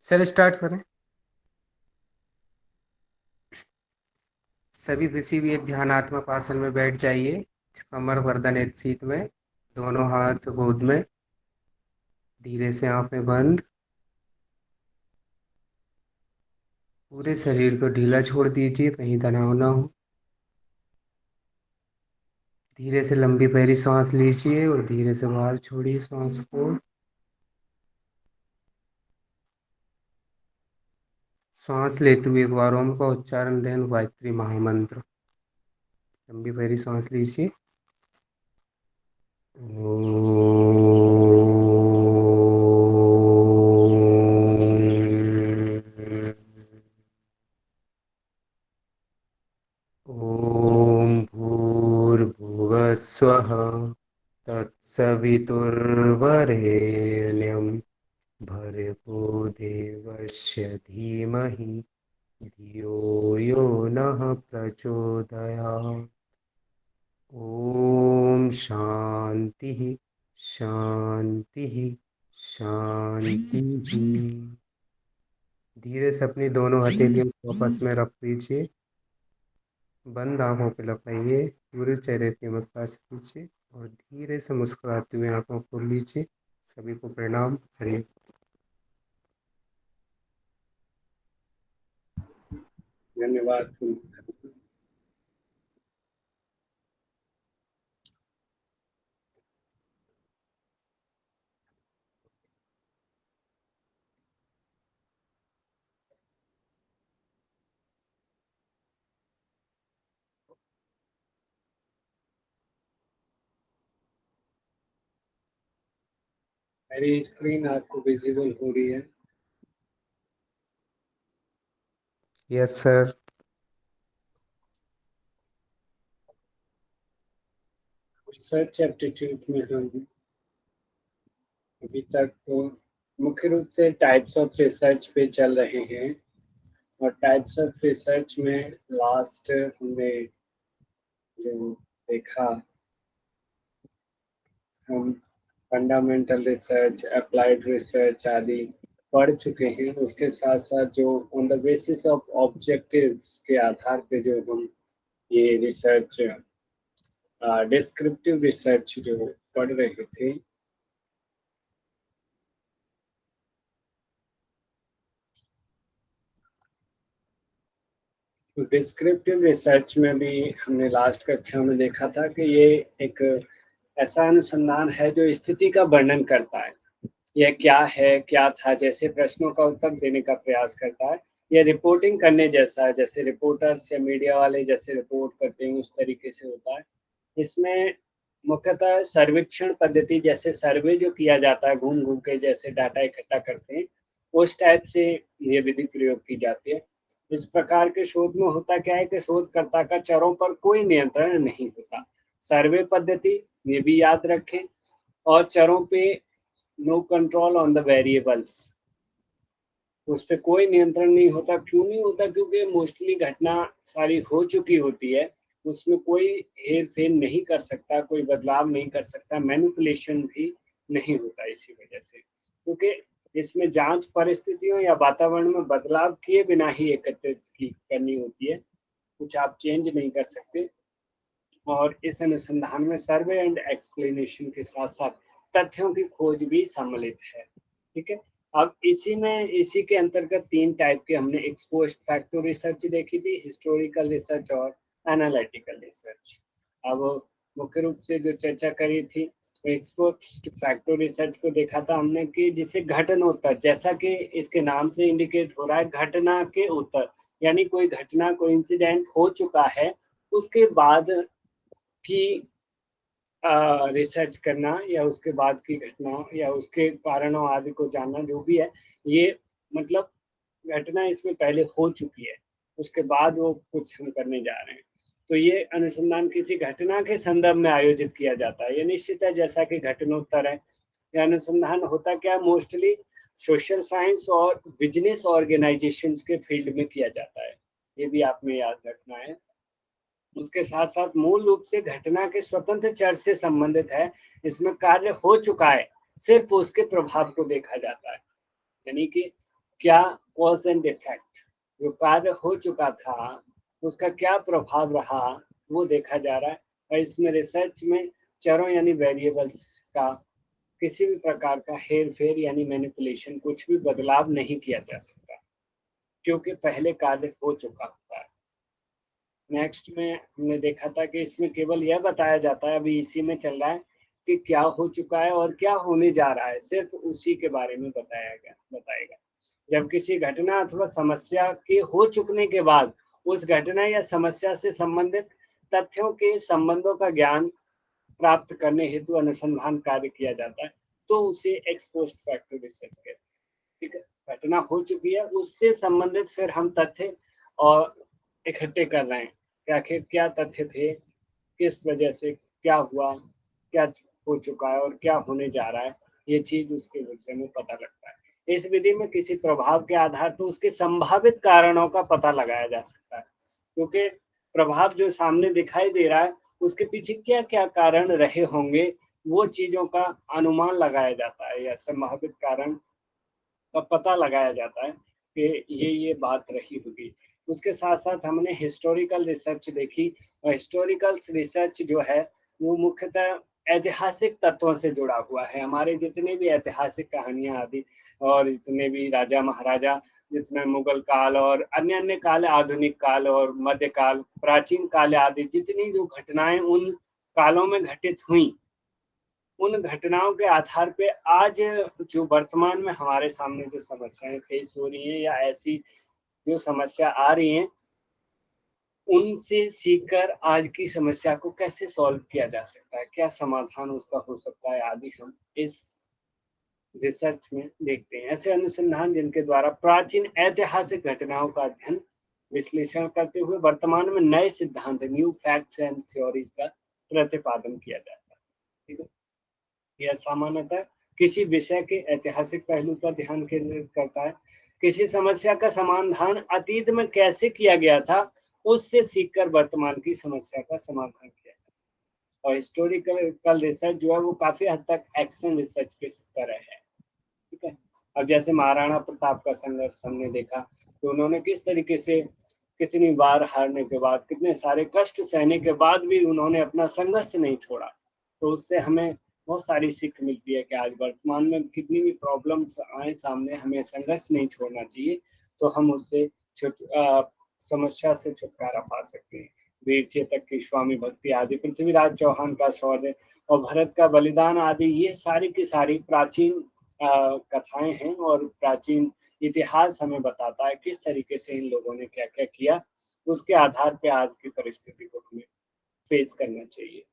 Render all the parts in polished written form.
चल स्टार्ट करें। सभी किसी भी एक ध्यानात्मक आसन में बैठ जाइए। कमर गर्दन एक सीट में, दोनों हाथ गोद में। धीरे से आंखें बंद। पूरे शरीर को ढीला छोड़ दीजिए, कहीं तनाव ना हो। धीरे से लंबी गहरी सांस लीजिए और धीरे से बाहर छोड़िए सांस को। सांस लेते हुए एक बार ओम का उच्चारण दें, गायत्री महामंत्र। लंबी गहरी सांस लीजिए। ॐ भूर्भुवः स्वः तत्सवितुर्वरेण्यं भर्गो देवस्य धीमहि धियो यो नः प्रचोदयात्। ॐ शान्तिः शान्तिः शान्तिः। धीरे से अपनी दोनों हथेलियों आपस में रख दीजिए। बंद आंखों पे लगाइए। पूरे चेहरे की मसाज कीजिए और धीरे से मुस्कुराते हुए आंखों खोल लीजिए। सभी को प्रणाम। हरि। धन्यवाद। मेरी स्क्रीन आपको विजिबल हो रही है? Yes sir. रिसर्च एप्टीट्यूड में हम अभी तक तो मुख्य रूप से टाइप्स ऑफ रिसर्च पे चल रहे हैं और टाइप्स ऑफ रिसर्च में लास्ट हमने जो देखा, हम फंडामेंटल रिसर्च, अप्लाइड रिसर्च आदि पढ़ चुके हैं। उसके साथ साथ जो on the basis of objectives के आधार पे जो हम ये रिसर्च, डिस्क्रिप्टिव रिसर्च जो पढ़ रहे थे, डिस्क्रिप्टिव रिसर्च में भी हमने लास्ट कक्षा में देखा था कि ये एक ऐसा अनुसंधान है जो स्थिति का वर्णन करता है। यह क्या है, क्या था जैसे प्रश्नों का उत्तर देने का प्रयास करता है। यह रिपोर्टिंग करने जैसा है, जैसे रिपोर्टर्स या मीडिया वाले जैसे रिपोर्ट करते हैं उस तरीके से होता है। इसमें मुख्यतः सर्वेक्षण पद्धति, जैसे सर्वे जो किया जाता है घूम घूम के, जैसे डाटा इकट्ठा करते हैं उस टाइप से ये विधि प्रयोग की जाती है। इस प्रकार के शोध में होता क्या है कि शोधकर्ता का चरों पर कोई नियंत्रण नहीं होता। सर्वे पद्धति ये भी याद रखें। और चरों पे no control on the variables, उस पे कोई नियंत्रण नहीं होता। क्यों नहीं होता? क्योंकि मोस्टली घटना सारी हो चुकी होती है, उसमें कोई हेर फेर नहीं कर सकता, कोई बदलाव नहीं कर सकता, मैनिपुलेशन भी नहीं होता इसी वजह से, क्योंकि इसमें जांच परिस्थितियों या वातावरण में बदलाव किए बिना ही एकत्रित की करनी होती है, कुछ आप चेंज नहीं कर सकते। और इस अनुसंधान में सर्वे एंड एक्सप्लेनेशन के साथ साथ तथ्यों की खोज भी सम्मिलित है। ठीक है। अब इसी के अंतर्गत तीन टाइप के हमने एक्सपोस्ट फैक्टर रिसर्च देखी थी, हिस्टोरिकल रिसर्च और एनालिटिकल रिसर्च। अब मुख्य रूप से जो चर्चा करी थी, एक्सपोस्ट फैक्टर रिसर्च को देखा था हमने कि जिसे घटनोत्तर, जैसा कि इसके नाम से इंडिकेट हो रहा है, घटना के उत्तर, यानी कोई घटना, कोई इंसिडेंट हो चुका है उसके बाद की रिसर्च करना, या उसके बाद की घटना या उसके कारणों आदि को जानना, जो भी है ये, मतलब घटना इसमें पहले हो चुकी है, उसके बाद वो कुछ हम करने जा रहे हैं। तो ये अनुसंधान किसी घटना के संदर्भ में आयोजित किया जाता है, ये निश्चित है, जैसा कि घटनोत्तर है। यह अनुसंधान होता क्या, मोस्टली सोशल साइंस और बिजनेस ऑर्गेनाइजेशंस के फील्ड में किया जाता है, ये भी आपने याद रखना है। उसके साथ साथ मूल रूप से घटना के स्वतंत्र चर से संबंधित है। इसमें कार्य हो चुका है, सिर्फ उसके प्रभाव को देखा जाता है। यानी कि क्या कॉज एंड इफेक्ट, जो कार्य हो चुका था उसका क्या प्रभाव रहा, वो देखा जा रहा है। और इसमें रिसर्च में चरों यानी वेरिएबल्स का किसी भी प्रकार का हेर फेर यानी मैनिपुलेशन, कुछ भी बदलाव नहीं किया जा सकता, क्योंकि पहले कार्य हो चुका होता है। नेक्स्ट में हमने देखा था कि इसमें केवल यह बताया जाता है, अभी इसी में चल रहा है, कि क्या हो चुका है और क्या होने जा रहा है, सिर्फ उसी के बारे में बताएगा। जब किसी घटना अथवा समस्या के हो चुकने के बाद उस घटना या समस्या से संबंधित तथ्यों के संबंधों का ज्ञान प्राप्त करने हेतु अनुसंधान कार्य किया जाता है, तो उसे एक्स पोस्ट फैक्टो रिसर्च कहते हैं। ठीक है, घटना हो चुकी है, उससे संबंधित फिर हम तथ्य और इकट्ठे कर रहे हैं कि आखिर क्या तथ्य थे, किस वजह से क्या हुआ, क्या हो चुका है और क्या होने जा रहा है, ये चीज उसके विषय में पता लगता है। इस विधि में किसी प्रभाव के आधार पर उसके संभावित कारणों का पता लगाया जा सकता है, क्योंकि प्रभाव जो सामने दिखाई दे रहा है उसके पीछे क्या क्या कारण रहे होंगे, वो चीजों का अनुमान लगाया जाता है या संभावित कारण का पता लगाया जाता है कि ये बात रही होगी। उसके साथ साथ हमने हिस्टोरिकल रिसर्च देखी, और हिस्टोरिकल रिसर्च जो है वो मुख्यतः ऐतिहासिक तत्वों से जुड़ा हुआ है। हमारे जितने भी ऐतिहासिक कहानियां आदि और जितने भी राजा महाराजा, जितने मुगल काल और अन्य अन्य काल, आधुनिक काल और मध्यकाल, प्राचीन काल आदि, जितनी जो घटनाएं उन कालों में घटित हुई, उन घटनाओं के आधार पे आज जो वर्तमान में हमारे सामने जो समस्याएं फेस हो रही हैं या ऐसी जो समस्या आ रही हैं, उनसे सीखकर आज की समस्या को कैसे सॉल्व किया जा सकता है, क्या समाधान उसका हो सकता है, आदि हम इस रिसर्च में देखते हैं। ऐसे अनुसंधान जिनके द्वारा प्राचीन ऐतिहासिक घटनाओं का अध्ययन विश्लेषण करते हुए वर्तमान में नए सिद्धांत, न्यू फैक्ट्स एंड थ्योरीज का प्रतिपादन किया जाता है। ठीक है, यह सामान्यतः किसी विषय के ऐतिहासिक पहलू पर ध्यान केंद्रित करता है। किसी समस्या का समाधान अतीत में कैसे किया गया था, उससे सीखकर वर्तमान की समस्या का समाधान किया जाता है। और हिस्टोरिकल रिसर्च जो है वो काफी हद तक एक्शन रिसर्च के तरह है। ठीक है, अब जैसे महाराणा प्रताप का संघर्ष हमने देखा, तो उन्होंने किस तरीके से कितनी बार हारने के बाद, कितने सारे कष्ट सहने के बाद भी उन्होंने अपना संघर्ष नहीं छोड़ा। तो उससे हमें बहुत सारी सीख मिलती है कि आज वर्तमान में कितनी भी प्रॉब्लम्स आए सामने, हमें संघर्ष नहीं छोड़ना चाहिए, तो हम उससे समस्या से छुटकारा पा सकते हैं। वीर चेतक की स्वामी भक्ति आदि, पृथ्वीराज चौहान का शौर्य और भरत का बलिदान आदि, ये सारी की सारी प्राचीन कथाएं हैं और प्राचीन इतिहास हमें बताता है किस तरीके से इन लोगों ने क्या क्या किया। उसके आधार पे आज की परिस्थिति को हमें फेस करना चाहिए।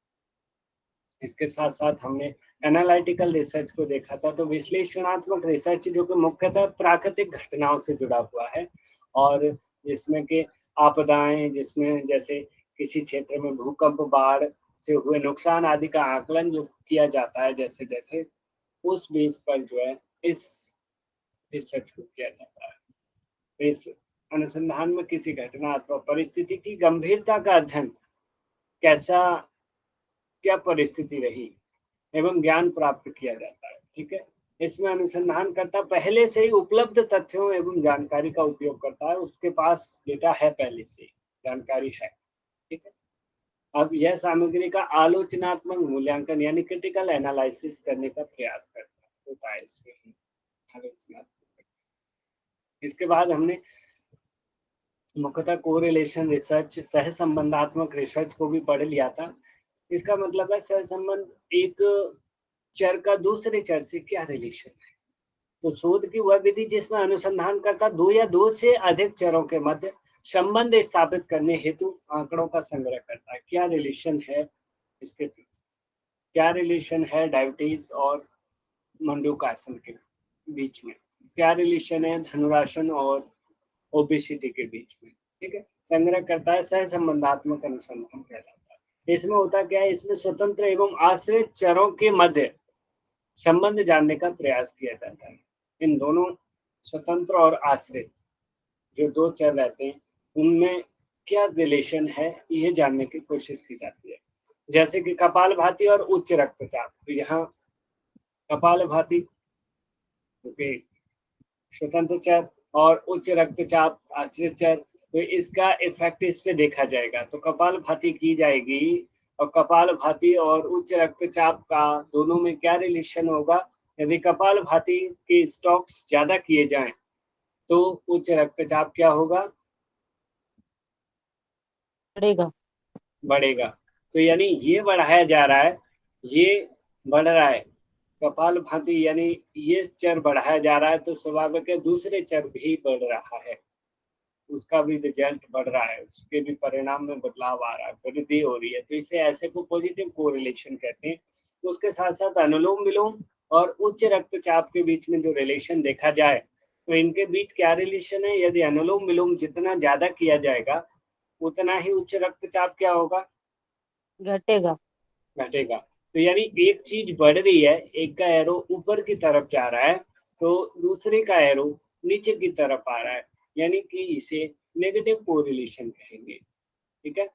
इसके साथ साथ हमने एनालिटिकल रिसर्च को देखा था, तो विश्लेषणात्मक रिसर्च जो कि मुख्यतः प्राकृतिक घटनाओं से जुड़ा हुआ है, और जिसमें कि आपदाएं, जिसमें जैसे किसी क्षेत्र में भूकंप, बाढ़ से हुए नुकसान आदि का आकलन जो किया जाता है, जैसे जैसे उस बेस पर जो है इस रिसर्च को किया जाता है। तो इस अनुसंधान में किसी घटना अथवा परिस्थिति की गंभीरता का अध्ययन, कैसा क्या परिस्थिति रही, एवं ज्ञान प्राप्त किया जाता है। ठीक है, इसमें अनुसंधानकर्ता पहले से ही उपलब्ध तथ्यों एवं जानकारी का उपयोग करता है, उसके पास डेटा है, पहले से जानकारी है। ठीक है, अब यह सामग्री का आलोचनात्मक मूल्यांकन यानी क्रिटिकल एनालिसिस करने का प्रयास करता होता है इसमें आलोचनात्मक। इसके बाद हमने मुख्यतः कोरिलेशन रिसर्च, सहसंबंधात्मक रिसर्च को भी पढ़ लिया था। इसका मतलब है सहसंबंध, एक चर का दूसरे चर से क्या रिलेशन है। तो शोध की वह विधि जिसमें अनुसंधान करता दो या दो से अधिक चरों के मध्य संबंध स्थापित करने हेतु आंकड़ों का संग्रह करता है। क्या रिलेशन है इसके, क्या रिलेशन है डायबिटीज और मंडूकासन के बीच में, क्या रिलेशन है धनुरासन और ओबेसिटी के बीच में। ठीक है, संग्रह करता है, सह संबंधात्मक अनुसंधान कहलाता है। इसमें होता क्या है, इसमें स्वतंत्र एवं आश्रित चरों के मध्य संबंध जानने का प्रयास किया जाता है। इन दोनों स्वतंत्र और आश्रित जो दो चर रहते हैं, उनमें क्या रिलेशन है, ये जानने की कोशिश की जाती है। जैसे कि कपालभाति और उच्च रक्तचाप, तो यहाँ कपालभाति क्योंकि स्वतंत्र चर और उच्च रक्तचाप आश्रित चर, तो इसका इफेक्ट इस पे देखा जाएगा। तो कपालभाति की जाएगी और कपालभाति और उच्च रक्तचाप का दोनों में क्या रिलेशन होगा? यदि कपालभाति के स्टॉक्स ज्यादा किए जाएं तो उच्च रक्तचाप क्या होगा? बढ़ेगा। बढ़ेगा। तो यानी ये बढ़ाया जा रहा है, ये बढ़ रहा है कपालभाति, यानी ये चर बढ़ाया जा रहा है, तो स्वाभाविक है दूसरे चर भी बढ़ रहा है, उसका भी रिजल्ट बढ़ रहा है, उसके भी परिणाम में बदलाव आ रहा है, वृद्धि हो रही है। तो इसे ऐसे को पॉजिटिव कोरिलेशन कहते हैं। तो उसके साथ साथ अनुलोम विलोम और उच्च रक्तचाप के बीच में जो रिलेशन देखा जाए, तो इनके बीच क्या रिलेशन है? यदि अनुलोम विलोम जितना ज्यादा किया जाएगा उतना ही उच्च रक्तचाप क्या होगा? घटेगा। घटेगा। तो यानी एक चीज बढ़ रही है, एक का एरो ऊपर की तरफ जा रहा है तो दूसरे का एरो नीचे की तरफ आ रहा है, यानी कि इसे नेगेटिव कोरिलेशन कहेंगे। ठीक है।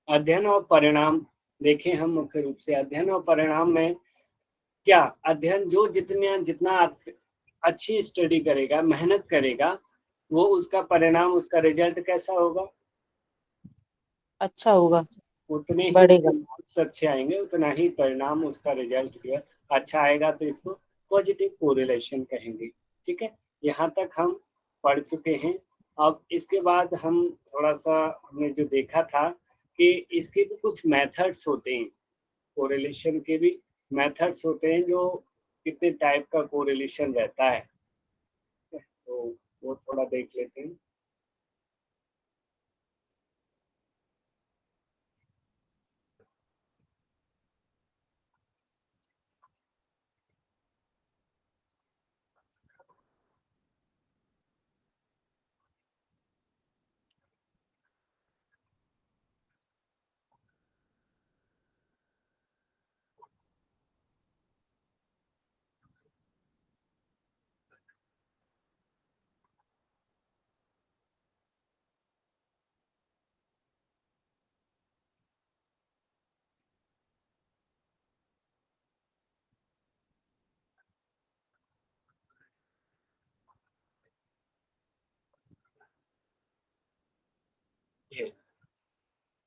अध्ययन और परिणाम देखें हम मुख्य रूप से अध्ययन और परिणाम में क्या, अध्ययन जो जितना अच्छी स्टडी करेगा, मेहनत करेगा, वो उसका परिणाम, उसका रिजल्ट कैसा होगा? अच्छा होगा। उतने ही उसके बढ़ेगा। मार्क्स अच्छे आएंगे, उतना ही परिणाम, उसका रिजल्ट जो है अच्छा आएगा। तो इसको पॉजिटिव कोरिलेशन कहेंगे। ठीक है, यहाँ तक हम पढ़ चुके हैं। अब इसके बाद हम थोड़ा सा, हमने जो देखा था कि इसके भी कुछ मेथड्स होते हैं, कोरिलेशन के भी मेथड्स होते हैं, जो कितने टाइप का कोरिलेशन रहता है, तो वो थोड़ा देख लेते हैं।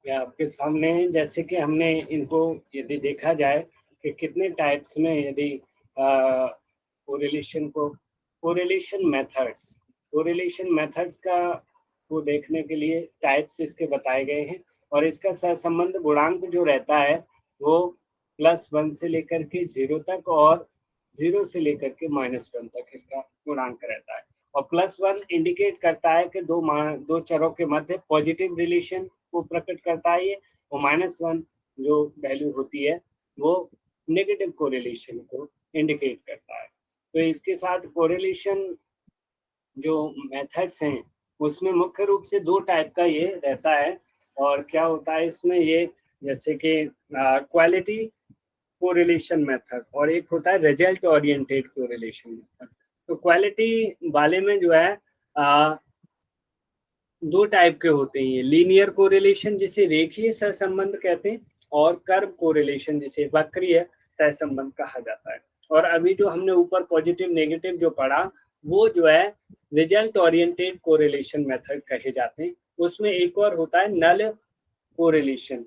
ये आपके सामने है, जैसे कि हमने इनको यदि देखा जाए कि कितने टाइप्स में, यदि कोरिलेशन मेथड्स का को देखने के लिए टाइप्स इसके बताए गए हैं। और इसका सहसंबंध गुणांक जो रहता है वो +1 से लेकर के 0 तक और 0 से लेकर के -1 तक इसका गुणांक रहता है। और +1 इंडिकेट करता है कि दो चरों के मध्य पॉजिटिव रिलेशन को प्रकट करता है ये, और -1 जो वैल्यू होती है वो नेगेटिव कोरिलेशन को इंडिकेट करता है। तो इसके साथ कोरिलेशन जो मेथड्स हैं उसमें मुख्य रूप से 2 टाइप का ये रहता है। और क्या होता है इसमें, ये जैसे कि क्वालिटी कोरिलेशन मेथड और एक होता है रिजल्ट ओरिएंटेड कोरिलेशन मेथड। तो क्वालिटी वाले में जो है 2 टाइप के होते हैं, लीनियर कोरिलेशन जिसे रेखीय सहसंबंध कहते हैं, और कर्व कोरिलेशन जिसे वक्रीय सहसंबंध कहा जाता है। और अभी जो हमने ऊपर पॉजिटिव नेगेटिव जो पढ़ा, वो जो है रिजल्ट ओरिएंटेड कोरिलेशन मेथड कहे जाते हैं। उसमें एक और होता है नल कोरिलेशन,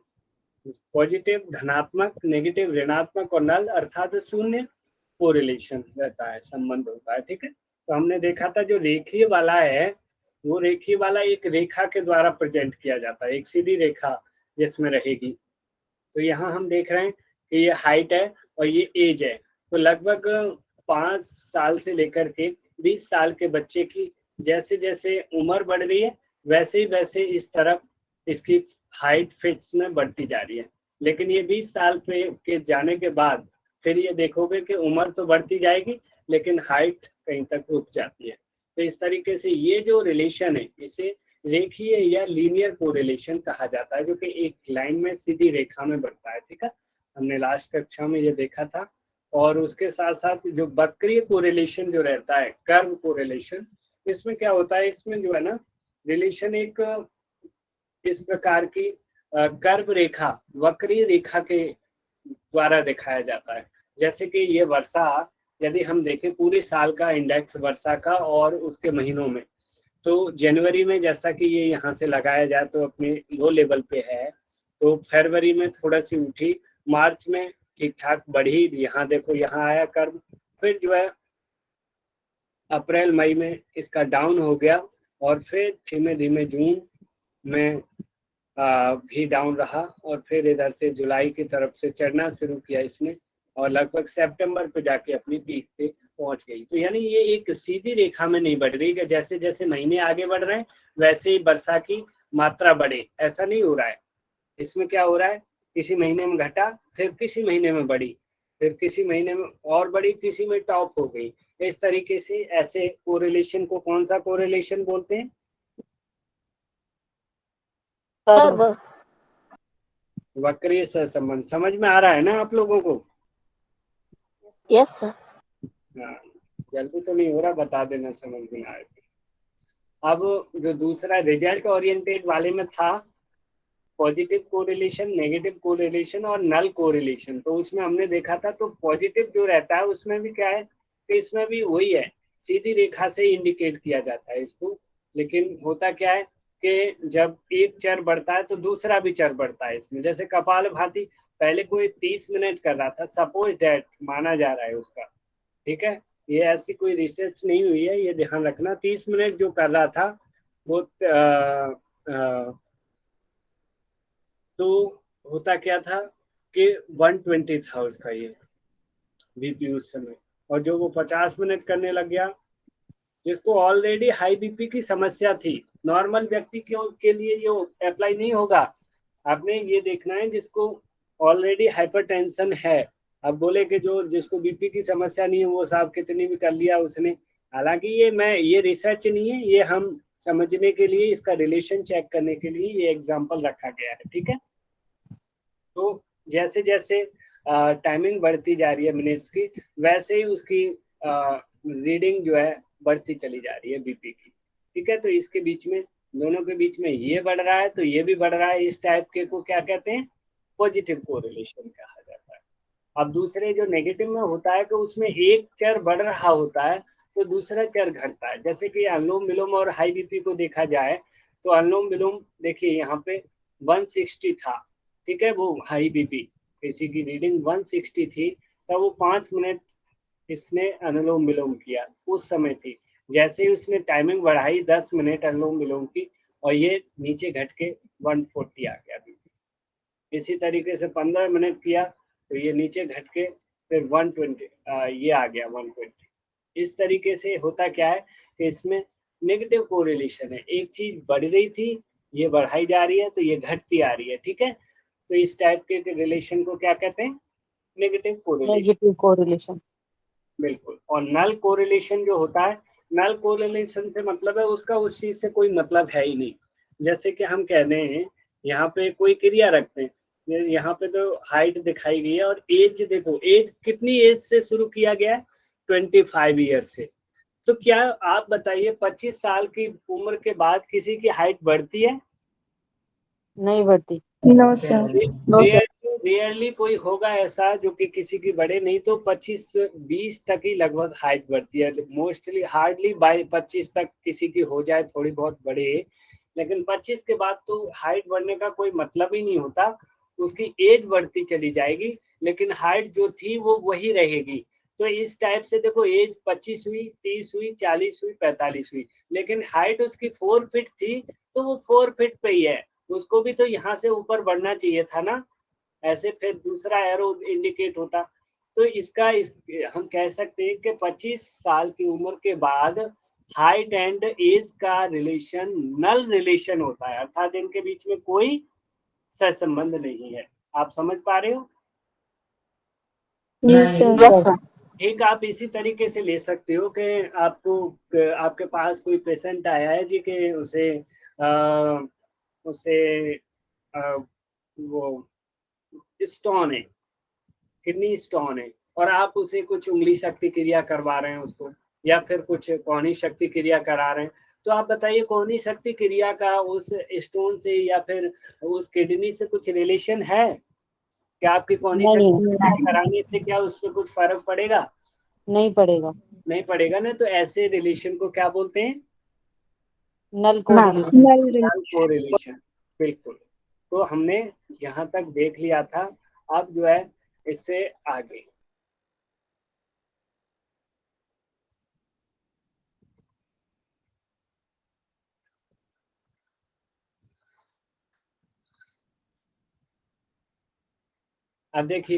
पॉजिटिव धनात्मक, नेगेटिव ऋणात्मक और नल अर्थात शून्य कोरिलेशन रहता है, संबंध होता है। ठीक है, तो हमने देखा था जो रेखीय वाला है वो रेखीय वाला एक रेखा के द्वारा प्रेजेंट किया जाता है, एक सीधी रेखा जिसमें रहेगी। तो यहाँ हम देख रहे हैं कि ये हाइट है और ये एज है। तो लगभग 5 साल से लेकर के 20 साल के बच्चे की जैसे जैसे उम्र बढ़ रही है वैसे वैसे इस तरफ इसकी हाइट फिट्स में बढ़ती जा रही है। लेकिन ये 20 साल पे के जाने के बाद फिर ये देखोगे कि उम्र तो बढ़ती जाएगी लेकिन हाइट कहीं तक रुक जाती है। तो इस तरीके से ये जो रिलेशन है इसे रेखीय या लीनियर कोरिलेशन कहा जाता है, जो कि एक लाइन में सीधी रेखा में बढ़ता है। ठीक है, हमने लास्ट कक्षा में ये देखा था। और उसके साथ साथ जो वक्रीय कोरिलेशन जो रहता है, कर्व कोरिलेशन, इसमें क्या होता है, इसमें जो है ना रिलेशन एक इस प्रकार की कर्व रेखा, वक्रीय रेखा के द्वारा दिखाया जाता है। जैसे कि ये वर्षा यदि हम देखें पूरे साल का इंडेक्स वर्षा का और उसके महीनों में, तो जनवरी में जैसा कि ये यहाँ से लगाया जाए तो अपने लो लेवल पे है, तो फरवरी में थोड़ा सी उठी, मार्च में ठीक ठाक बढ़ी, यहाँ देखो यहाँ आया कर्व, फिर जो है अप्रैल मई में इसका डाउन हो गया और फिर धीमे धीमे जून में भी डाउन रहा और फिर इधर से जुलाई की तरफ से चढ़ना शुरू किया इसने और लगभग सितंबर पे जाके अपनी पीक पे पहुंच गई। तो यानी ये एक सीधी रेखा में नहीं बढ़ रही कि जैसे जैसे महीने आगे बढ़ रहे हैं वैसे ही वर्षा की मात्रा बढ़े, ऐसा नहीं हो रहा है। इसमें क्या हो रहा है, किसी महीने में घटा, फिर किसी महीने में बढ़ी, फिर किसी महीने में और बढ़ी, किसी में टॉप हो गई। इस तरीके से ऐसे कोरिलेशन को कौन सा कोरिलेशन बोलते हैं? कर्व। वक्रीय सहसंबंध। समझ में आ रहा है ना आप लोगों को? Yes sir. हाँ, जल्दी तो नहीं हो रहा, बता देना समझ में आए। अब जो दूसरा रिजल्ट ओरिएंटेड वाले में था पॉजिटिव कोरिलेशन, नेगेटिव कोरिलेशन और नल कोरिलेशन, तो उसमें हमने देखा था तो पॉजिटिव जो रहता है उसमें भी क्या है कि इसमें भी वही है, सीधी रेखा से इंडिकेट किया जाता है इसको। लेकिन होता क्या है कि जब एक चर बढ़ता है तो दूसरा भी चर बढ़ता है इसमें। जैसे कपालभाति, पहले कोई 30 मिनट कर रहा था, सपोज डैट माना जा रहा है उसका, ठीक है, ये ऐसी कोई रिसर्च नहीं हुई है, ये ध्यान रखना। 30 मिनट जो कर रहा था वो तो होता क्या था कि 120 था उसका ये बीपी उस समय, और जो वो 50 मिनट करने लग गया, जिसको ऑलरेडी हाई बीपी की समस्या थी, नॉर्मल व्यक्ति के लिए ये अप्लाई नहीं होगा। आपने ये देखना है जिसको ऑलरेडी हाइपरटेंशन है। अब बोले कि जो जिसको बीपी की समस्या नहीं है वो साहब कितनी भी कर लिया उसने, हालांकि ये रिसर्च नहीं है, ये हम समझने के लिए, इसका रिलेशन चेक करने के लिए ये एग्जाम्पल रखा गया है, ठीक है। तो जैसे जैसे टाइमिंग बढ़ती जा रही है मिनट्स की, वैसे ही उसकी रीडिंग जो है बढ़ती चली जा रही है बीपी की, ठीक है। तो इसके बीच में, दोनों के बीच में ये बढ़ रहा है तो ये भी बढ़ रहा है, इस टाइप के को क्या कहते हैं, पॉजिटिव कोरिलेशन कहा जाता है। अब दूसरे जो नेगेटिव में होता है कि उसमें एक चर बढ़ रहा होता है तो दूसरा चर घटता है। जैसे कि अनुलोम विलोम और हाई बीपी को देखा जाए तो अनुलोम विलोम देखिए यहाँ पे 160 था, ठीक है, वो हाई बीपी किसी की रीडिंग 160 थी, तब वो 5 मिनट इसने अनुलोम विलोम किया उस समय थी। जैसे ही उसने टाइमिंग बढ़ाई 10 मिनट अनुलोम विलोम की और ये नीचे घट के 140 आ गया बीपी। इसी तरीके से 15 मिनट किया तो ये नीचे घट के फिर 120 ये आ गया 120। इस तरीके से होता क्या है कि इसमें नेगेटिव कोरिलेशन है, एक चीज बढ़ रही थी ये बढ़ाई जा रही है तो ये घटती आ रही है, ठीक है। तो इस टाइप के रिलेशन को क्या कहते हैं, नेगेटिव कोरिलेशन। Negative correlation. बिल्कुल। और नल कोरिलेशन जो होता है, नल कोरिलेशन से मतलब है उसका उस चीज से कोई मतलब है ही नहीं। जैसे कि हम कह रहे हैं यहाँ पे कोई क्रिया रखते हैं, यहाँ पे तो हाइट दिखाई गई है और एज देखो, एज कितनी एज से शुरू किया गया है, 25 ईयर से। तो क्या आप बताइए 25 साल की उम्र के बाद किसी की हाइट बढ़ती है? नहीं बढ़ती। No sir. रेयरली कोई होगा ऐसा जो कि किसी की बढ़े, नहीं तो 25-20 तक ही लगभग हाइट बढ़ती है मोस्टली, हार्डली बाय 25 तक किसी की हो जाए थोड़ी बहुत बढ़े, लेकिन 25 के बाद तो हाइट बढ़ने का कोई मतलब ही नहीं होता, उसकी एज बढ़ती चली जाएगी लेकिन हाइट जो थी वो वही रहेगी। तो इस टाइप से देखो, एज 25 हुई, 30 हुई, 40 हुई, 45 हुई, लेकिन हाइट उसकी 4 फीट थी तो वो 4 फीट पे ही है, उसको भी तो यहाँ से ऊपर बढ़ना चाहिए था ना, ऐसे फिर दूसरा एरो इंडिकेट होता। तो हम कह सकते हैं कि 25 साल की उम्र के बाद हाइट एंड एज का रिलेशन नल रिलेशन होता है, अर्थात इनके बीच में कोई सहसंबंध नहीं है। आप समझ पा रहे हो? Yes sir. एक आप इसी तरीके से ले सकते हो कि आपके पास कोई पेशेंट आया है जी के उसे वो स्टोन है, किडनी स्टोन है, और आप उसे कुछ उंगली शक्ति क्रिया करवा रहे हैं उसको, या फिर कुछ कौनी शक्ति क्रिया करा रहे हैं, तो आप बताइए कौनी शक्ति क्रिया का उस स्टोन से या फिर उस किडनी से कुछ रिलेशन है क्या? आपकी कौनी शक्ति क्रिया कराने से क्या उस पर कुछ फर्क पड़ेगा? नहीं पड़ेगा। नहीं पड़ेगा ना, तो ऐसे रिलेशन को क्या बोलते हैं? नल Null. कोरिलेशन। नल कोरिलेशन। बिल्कुल। तो हमने यहाँ तक देख लिया था, अब जो है इससे आगे अब देखिए,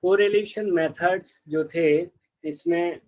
कोरिलेशन मेथड्स जो थे, इसमें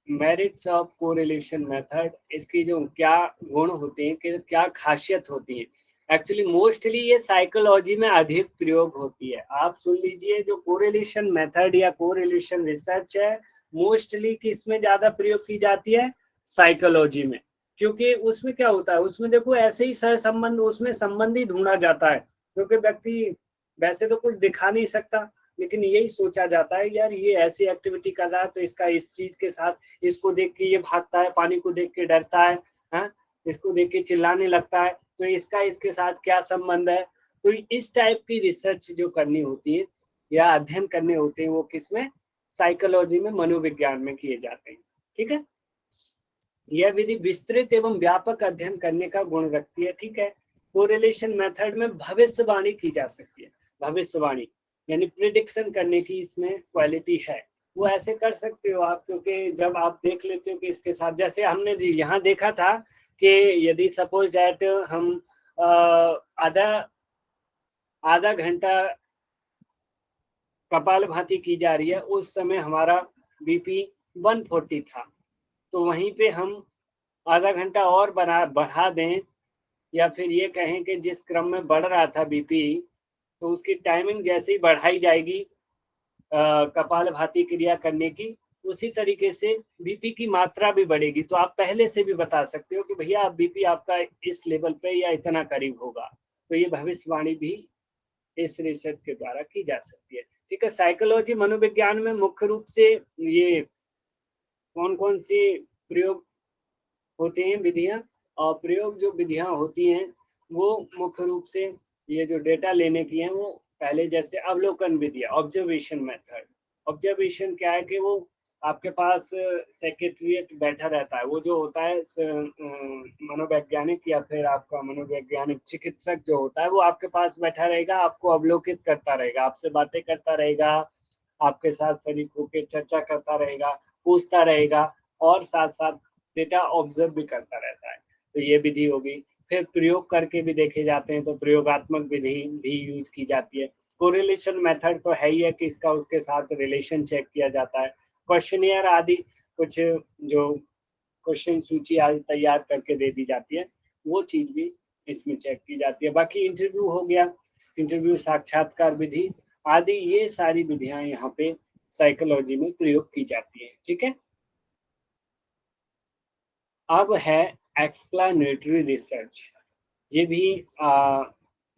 मेरिट्स ऑफ कोरिलेशन मेथड, इसकी जो क्या गुण होते हैं, कि क्या खासियत होती है, एक्चुअली मोस्टली ये साइकोलॉजी में अधिक प्रयोग होती है। आप सुन लीजिए, जो कोरिलेशन मेथड या कोरिलेशन रिसर्च है, मोस्टली किसमें ज्यादा प्रयोग की जाती है? साइकोलॉजी में। क्योंकि उसमें क्या होता है, उसमें देखो ऐसे ही सहसंबंध, उसमें संबंधी ढूंढा जाता है, क्योंकि व्यक्ति वैसे तो कुछ दिखा नहीं सकता, लेकिन यही सोचा जाता है यार ये ऐसी एक्टिविटी कर रहा है, तो इसका इस चीज के साथ, इसको देख के ये भागता है, पानी को देख के डरता है, इसको देख के चिल्लाने लगता है, तो इसका इसके साथ क्या संबंध है। तो इस टाइप की रिसर्च जो करनी होती है या अध्ययन करने होते हैं, वो किसमें? साइकोलॉजी में, मनोविज्ञान में किए जाते हैं। ठीक है, यह विधि विस्तृत एवं व्यापक अध्ययन करने का गुण रखती है। ठीक है, कोरिलेशन मेथड में भविष्यवाणी की जा सकती है। भविष्यवाणी यानी प्रिडिक्शन करने की इसमें क्वालिटी है, वो ऐसे कर सकते हो आप, क्योंकि जब आप देख लेते हो कि इसके साथ, जैसे हमने यहाँ देखा था कि यदि सपोज दैट हम आधा आधा घंटा कपालभाति की जा रही है, उस समय हमारा बीपी 140 था, तो वहीं पे हम आधा घंटा और बढ़ा दें, या फिर ये कहें कि जिस क्रम में बढ़ रहा था बीपी, तो उसकी टाइमिंग जैसे ही बढ़ाई जाएगी कपालभाति क्रिया करने की, उसी तरीके से बीपी की मात्रा भी बढ़ेगी। तो आप पहले से भी बता सकते हो कि भैया आप बीपी आपका इस लेवल पे या इतना करीब होगा। तो ये भविष्यवाणी भी इस रिसर्च के द्वारा की जा सकती है। ठीक है, साइकोलॉजी मनोविज्ञान में मुख्य रूप से ये कौन कौन सी प्रयोग होते हैं, विधियां? और प्रयोग जो विधियां होती हैं, वो मुख्य रूप से ये जो डेटा लेने की हैं, वो पहले जैसे अवलोकन विधि, ऑब्जर्वेशन मेथड। ऑब्जर्वेशन क्या है कि वो आपके पास सेक्रेटरिएट बैठा रहता है, वो जो होता है मनोवैज्ञानिक या फिर आपका मनोवैज्ञानिक चिकित्सक जो होता है, वो आपके पास बैठा रहेगा, आपको अवलोकित करता रहेगा, आपसे बातें करता रहेगा, आपके साथ शरीक होकर चर्चा करता रहेगा, पूछता रहेगा, और साथ साथ डेटा ऑब्जर्व भी करता रहता है। तो ये विधि होगी। फिर प्रयोग करके भी देखे जाते हैं, तो प्रयोगात्मक विधि भी यूज की जाती है। कोरिलेशन मेथड तो है ही है कि इसका उसके साथ रिलेशन चेक किया जाता है। क्वेश्चनियर आदि कुछ जो क्वेश्चन सूची आदि तैयार करके दे दी जाती है, वो चीज भी इसमें चेक की जाती है। बाकी इंटरव्यू हो गया, इंटरव्यू, साक्षात्कार विधि आदि, ये सारी विधियां यहाँ पे साइकोलॉजी में प्रयोग की जाती है। ठीक है, अब है एक्सप्लेनेटरी रिसर्च। ये भी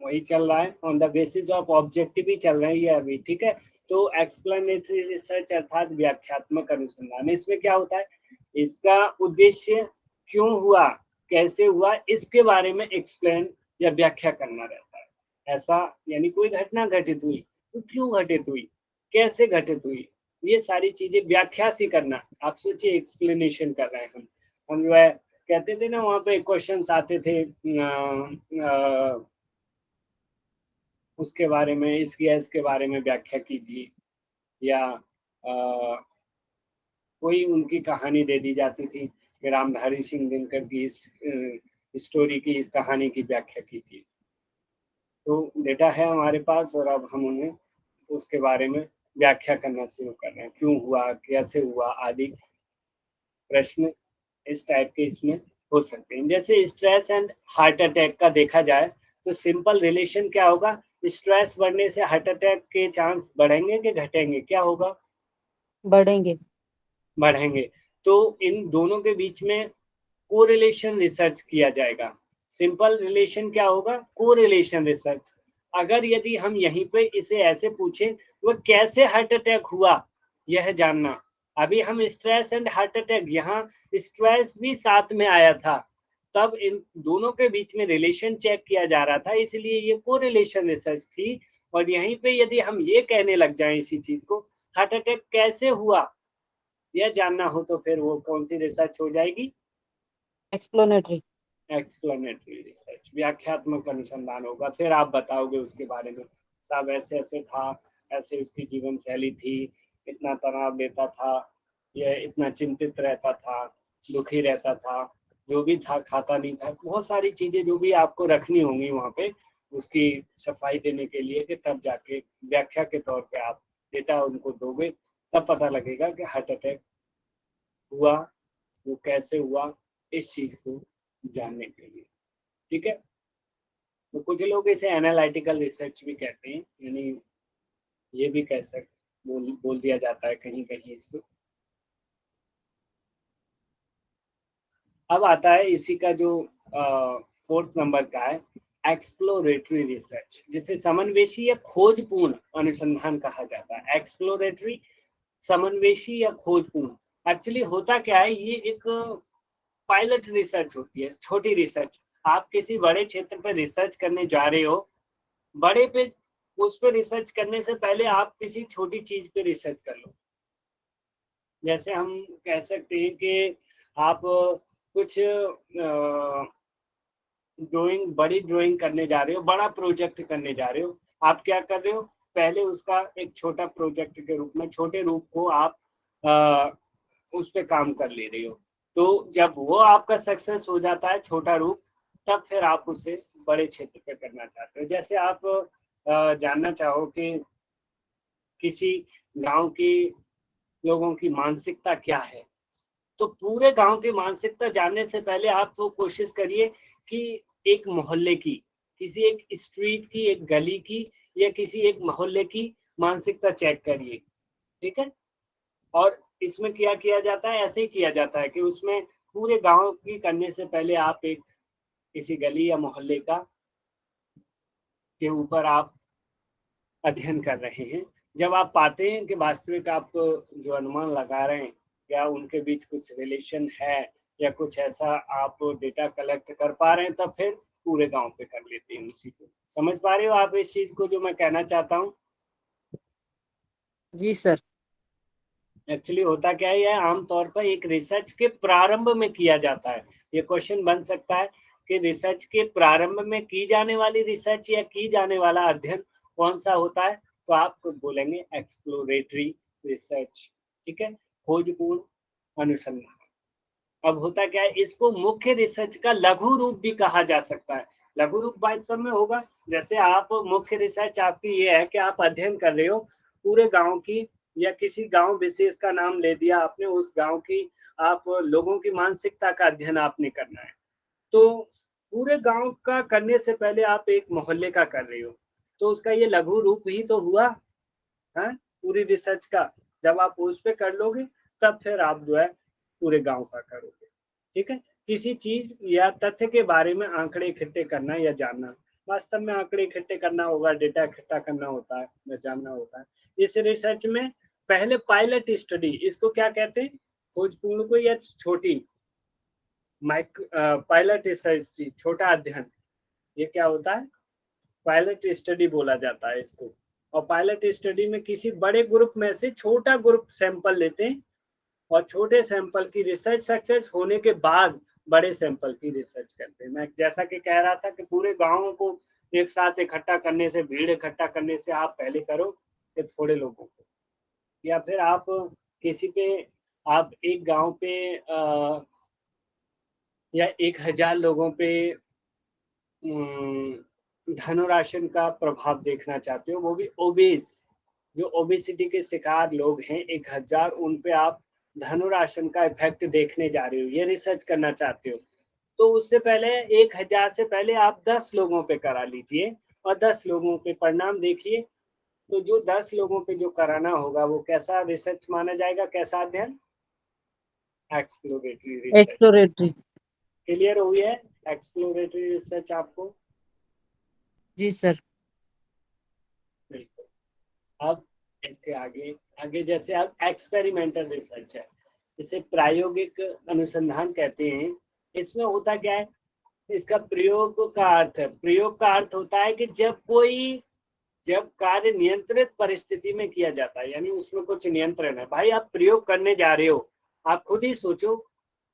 वही चल रहा है, on the basis of objective ही चल रहा है ये अभी। ठीक है, तो एक्सप्लेनेटरी रिसर्च अर्थात व्याख्यात्मक अनुसंधान, इसमें क्या होता है, इसका उद्देश्य क्यों हुआ, कैसे हुआ, इसके बारे में एक्सप्लेन या व्याख्या करना रहता है। ऐसा यानी कोई घटना घटित हुई, तो क्यों घटित हुई, कैसे घटित हुई, ये सारी चीजें व्याख्या से करना। आप सोचिए, एक्सप्लेनेशन कर रहे हैं हम जो है, कहते थे ना वहाँ पे क्वेश्चंस आते थे उसके बारे में, इस गैस के बारे में व्याख्या कीजिए, या कोई उनकी कहानी दे दी जाती थी कि रामधारी सिंह दिनकर की इस स्टोरी की, इस कहानी की व्याख्या कीजिए। तो डेटा है हमारे पास, और अब हम उन्हें उसके बारे में व्याख्या करना शुरू कर रहे हैं, क्यों हुआ, कैसे हुआ आदि प्रश्न इस टाइप के इसमें हो सकते हैं। जैसे स्ट्रेस एंड हार्ट अटैक का देखा जाए, तो सिंपल रिलेशन क्या होगा, स्ट्रेस बढ़ने से हार्ट अटैक के चांस बढ़ेंगे कि घटेंगे, क्या होगा? बढ़ेंगे। बढ़ेंगे। तो इन दोनों के बीच में कोरिलेशन रिसर्च किया जाएगा। सिंपल रिलेशन क्या होगा, कोरिलेशन रिसर्च। अगर यदि हम यहीं पे इसे ऐसे पूछें, वो कैसे हार्ट अटैक हुआ, यह जानना। अभी हम स्ट्रेस एंड हार्ट अटैक, यहाँ स्ट्रेस भी साथ में आया था, तब इन दोनों के बीच में रिलेशन चेक किया जा रहा था, इसलिए ये कोरिलेशन रिसर्च थी। और यहीं पे यदि हम ये कहने लग जाएं इसी चीज को, हार्ट अटैक कैसे हुआ, यह जानना हो तो फिर वो कौन सी रिसर्च हो जाएगी? एक्सप्लोनेटरी। एक्सप्लेनेटरी रिसर्च, व्याख्यात्मक अनुसंधान होगा। फिर आप बताओगे उसके बारे में, साहब ऐसे ऐसे था, ऐसे उसकी जीवन शैली थी, इतना तनाव लेता था, यह इतना चिंतित रहता था, दुखी रहता था, जो भी था खाता नहीं था, बहुत सारी चीजें जो भी आपको रखनी होंगी वहाँ पे उसकी सफाई देने के लिए, कि तब जाके व्याख्या के तौर पे आप डेटा उनको दोगे, तब पता लगेगा कि हार्ट अटैक हुआ, वो कैसे हुआ, इस चीज को जानने के लिए। ठीक है, तो कुछ लोग इसे एनालिटिकल रिसर्च भी कहते हैं, यानी ये भी कह सकते, बोल दिया जाता है कहीं कहीं इसको। अब आता है इसी का जो 4th नंबर का है, एक्सप्लोरेटरी रिसर्च, जिसे समन्वेशी या खोजपूर्ण अनुसंधान कहा जाता है। एक्सप्लोरेटरी, समन्वेशी या खोजपूर्ण। एक्चुअली होता क्या है, ये एक पायलट रिसर्च होती है, छोटी रिसर्च। आप किसी बड़े क्षेत्र पर रिसर्च करने जा रहे हो, बड़े पे उस पे रिसर्च करने से पहले आप किसी छोटी चीज पे रिसर्च कर लो। जैसे हम कह सकते हैं कि आप कुछ बड़ी ड्राइंग करने जा रहे हो, बड़ा प्रोजेक्ट करने जा रहे हो, आप क्या कर रहे हो, पहले उसका एक छोटा प्रोजेक्ट के रूप में, छोटे रूप को आप उस पे काम कर ले रहे हो। तो जब वो आपका सक्सेस हो जाता है, छोटा रूप, तब फिर आप उसे बड़े क्षेत्र पे करना चाहते हो। जैसे आप जानना चाहो कि किसी गांव की लोगों की मानसिकता क्या है, तो पूरे गांव की मानसिकता जानने से पहले आप तो कोशिश करिए कि एक मोहल्ले की, किसी एक स्ट्रीट की, एक गली की, या किसी एक मोहल्ले की मानसिकता चेक करिए। ठीक है, और इसमें क्या किया जाता है, ऐसे ही किया जाता है कि उसमें पूरे गांव की करने से पहले आप एक किसी गली या मोहल्ले का के ऊपर आप अध्ययन कर रहे हैं। जब आप पाते हैं कि वास्तविक आप जो अनुमान लगा रहे हैं या उनके बीच कुछ रिलेशन है, या कुछ ऐसा आप डेटा कलेक्ट कर पा रहे हैं, तब फिर पूरे गांव पे कर लेते हैं उसी को। समझ पा रहे हो आप इस चीज को जो मैं कहना चाहता हूँ? जी सर। एक्चुअली होता क्या है, यह आमतौर पर एक रिसर्च के प्रारंभ में किया जाता है। ये क्वेश्चन बन सकता है कि रिसर्च के प्रारंभ में की जाने वाली रिसर्च या की जाने वाला अध्ययन कौन सा होता है, तो आप बोलेंगे एक्सप्लोरेटरी रिसर्च। ठीक है, खोजपूर्ण अनुसंधान। अब होता क्या है, इसको मुख्य रिसर्च का लघु रूप भी कहा जा सकता है। लघु रूप वास्तव में होगा, जैसे आप मुख्य रिसर्च आपकी ये है कि आप अध्ययन कर रहे हो पूरे गांव की, या किसी गांव विशेष का नाम ले दिया आपने, उस गांव की आप लोगों की मानसिकता का अध्ययन आपने करना है। तो पूरे गांव का करने से पहले आप एक मोहल्ले का कर रहे हो, तो उसका ये लघु रूप ही तो हुआ है पूरी रिसर्च का। जब आप उस पे कर लोगे, तब फिर आप जो है पूरे गांव का करोगे। ठीक है, किसी चीज या तथ्य के बारे में आंकड़े इकट्ठे करना या जानना, वास्तव में आंकड़े इकट्ठे करना होगा, डेटा इकट्ठा करना होता है या जानना होता है। इस रिसर्च में पहले पायलट स्टडी, इसको क्या कहते हैं, खोजपूर्ण को, या छोटी पायलट रिसर्च थी, छोटा अध्ययन, ये क्या होता है, पायलट स्टडी बोला जाता है इसको। और पायलट स्टडी में किसी बड़े ग्रुप में से छोटा ग्रुप सैंपल लेते हैं, और छोटे सैंपल की रिसर्च सक्सेस होने के बाद बड़े सैंपल की रिसर्च करते हैं। मैं जैसा कि कह रहा था कि पूरे गांवों को एक साथ इकट्ठा करने से, भीड़ इकट्ठा करने से, आप पहले करो कि थोड़े लोगों को, या फिर आप किसी पे, आप एक गांव पे या 1000 लोगों पे धनुराशन का प्रभाव देखना चाहते हो, वो भी ओबेस, जो ओबेसिटी के शिकार लोग हैं 1000, उन पे आप धनुराशन का इफेक्ट देखने जा रहे हो, ये रिसर्च करना चाहते हो, तो उससे पहले 1000 से पहले आप 10 लोगों पे करा लीजिए, और 10 लोगों पे परिणाम देखिए। तो जो 10 लोगों पे जो कराना होगा, वो कैसा रिसर्च माना जाएगा, कैसा अध्ययन, एक्सप्लोरेटरी रिसर्च। एक्सप्लोरेटरी। क्लियर हुई है एक्सप्लोरेटरी रिसर्च आपको? जी सर। बिल्कुल। अब इसके आगे आगे जैसे अब एक्सपेरिमेंटल रिसर्च है, इसे प्रायोगिक अनुसंधान कहते हैं। इसमें होता क्या है, इसका प्रयोग का अर्थ है, प्रयोग का अर्थ होता है कि जब कोई जब कार्य नियंत्रित परिस्थिति में किया जाता है, यानी उसमें कुछ नियंत्रण है। भाई आप प्रयोग करने जा रहे हो, आप खुद ही सोचो,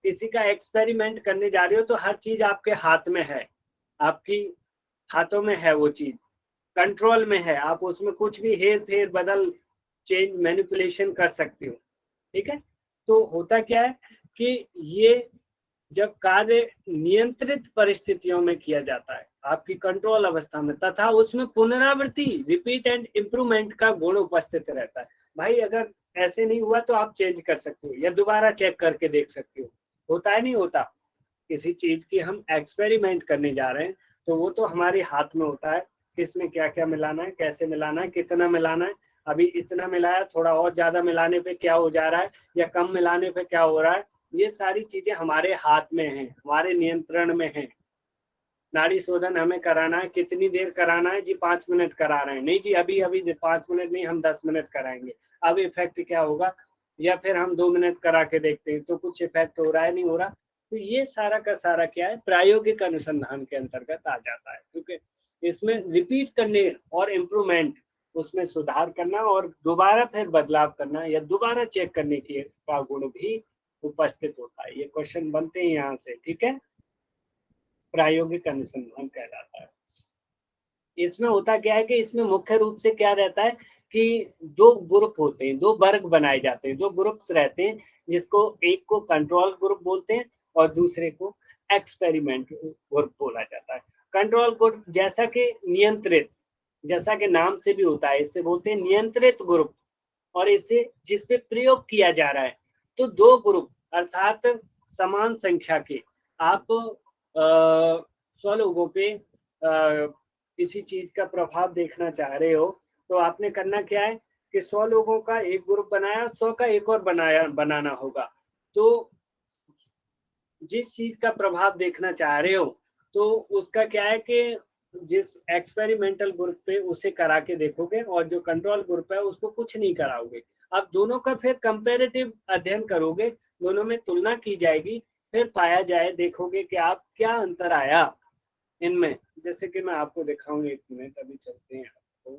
किसी का एक्सपेरिमेंट करने जा रहे हो तो हर चीज आपके हाथ में है, आपकी हाथों में है, वो चीज कंट्रोल में है, आप उसमें कुछ भी हेर फेर बदल चेंज मैनिपुलेशन कर सकते हो, ठीक है। तो होता क्या है कि ये जब कार्य नियंत्रित परिस्थितियों में किया जाता है, आपकी कंट्रोल अवस्था में, तथा उसमें पुनरावृत्ति, रिपीट एंड इम्प्रूवमेंट का गुण उपस्थित रहता है। भाई अगर ऐसे नहीं हुआ तो आप चेंज कर सकते हो या दोबारा चेक करके देख सकते हो। होता है नहीं होता, किसी चीज की हम एक्सपेरिमेंट करने जा रहे हैं तो वो तो हमारे हाथ में होता है, किसमें क्या क्या मिलाना है, कैसे मिलाना है, कितना मिलाना है, अभी इतना मिलाया, थोड़ा और ज्यादा मिलाने पे क्या हो जा रहा है, या कम मिलाने पे क्या हो रहा है, ये सारी चीजें हमारे हाथ में हैं, हमारे नियंत्रण में हैं। नाड़ी शोधन हमें कराना है, कितनी देर कराना है जी? 5 मिनट करा रहे हैं, नहीं जी अभी अभी 5 मिनट नहीं, हम 10 मिनट कराएंगे, अब इफेक्ट क्या होगा? या फिर हम 2 मिनट करा के देखते हैं तो कुछ इफेक्ट हो रहा है, नहीं हो रहा। तो ये सारा का सारा क्या है, प्रायोगिक अनुसंधान के अंतर्गत आ जाता है, क्योंकि इसमें रिपीट करने और इम्प्रूवमेंट, उसमें सुधार करना और दोबारा फिर बदलाव करना या दोबारा चेक करने की का गुण भी उपस्थित होता है। ये क्वेश्चन बनते हैं यहाँ से, ठीक है। प्रायोगिक अनुसंधान कहलाता है। इसमें होता क्या है कि इसमें मुख्य रूप से क्या रहता है कि दो ग्रुप होते हैं, दो वर्ग बनाए जाते हैं, दो ग्रुप्स रहते हैं, जिसको एक को कंट्रोल ग्रुप बोलते हैं और दूसरे को एक्सपेरिमेंट ग्रुप बोला जाता है। कंट्रोल ग्रुप जैसा कि नियंत्रित, जैसा कि नाम से भी होता है, इससे बोलते हैं नियंत्रित ग्रुप, और इसे जिस पे प्रयोग किया जा रहा है। तो दो ग्रुप अर्थात समान संख्या के, आप 100 लोगों पे किसी चीज का प्रभाव देखना चाह रहे हो तो आपने करना क्या है कि 100 लोगों का एक ग्रुप बनाया, 100 का एक और बनाना होगा। तो जिस चीज का प्रभाव देखना चाह रहे हो तो उसका क्या है कि जिस एक्सपेरिमेंटल ग्रुप पे उसे करा के देखोगे और जो कंट्रोल ग्रुप है उसको कुछ नहीं कराओगे। अब दोनों का फिर कंपैरेटिव अध्ययन करोगे, दोनों में तुलना की जाएगी, फिर पाया जाए, देखोगे कि आप क्या अंतर आया इनमें। जैसे कि मैं आपको दिखाऊंगा, 1 मिनट अभी चलते हैं आपको।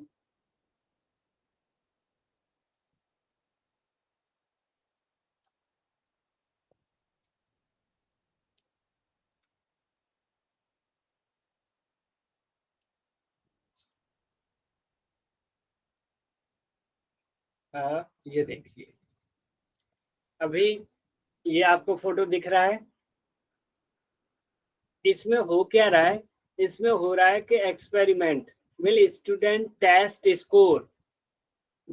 ये देखिए, अभी ये आपको फोटो दिख रहा है, इसमें हो क्या रहा है, इसमें हो रहा है कि experiment will student test score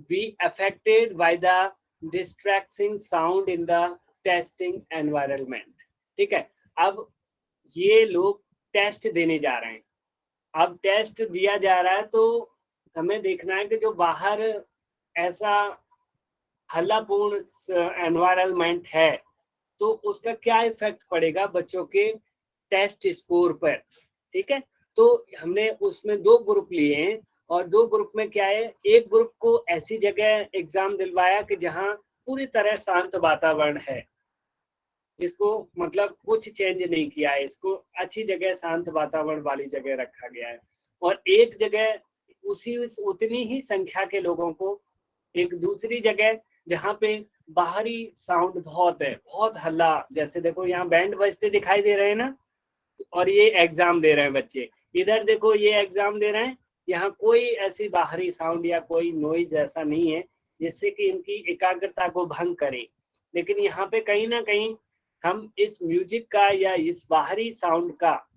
be affected by the distracting sound in the testing environment. ठीक है, अब ये लोग टेस्ट देने जा रहे हैं। अब टेस्ट दिया जा रहा है तो हमें देखना है कि जो बाहर ऐसा हल्लापूर्ण एनवायरनमेंट है तो उसका क्या इफेक्ट पड़ेगा बच्चों के टेस्ट स्कोर पर। ठीक है, तो हमने उसमें 2 ग्रुप लिए हैं और 2 ग्रुप में क्या है, एक ग्रुप को ऐसी जगह एग्जाम दिलवाया कि जहां पूरी तरह शांत वातावरण है, जिसको मतलब कुछ चेंज नहीं किया है, इसको अच्छी जगह शांत वातावरण वाली जगह रखा गया है। और एक जगह उतनी ही संख्या के लोगों को एक दूसरी जगह जहाँ पे बाहरी साउंड बहुत है, बहुत हल्ला, जैसे देखो यहाँ बैंड बजते दिखाई दे रहे हैं ना, और ये एग्जाम दे रहे हैं बच्चे, इधर देखो ये एग्जाम दे रहे हैं, यहाँ कोई ऐसी बाहरी साउंड या कोई नॉइज ऐसा नहीं है जिससे कि इनकी एकाग्रता को भंग करे। लेकिन यहाँ पे कहीं ना कहीं हम इस म्यूजिक का या इस बाहरी साउंड का,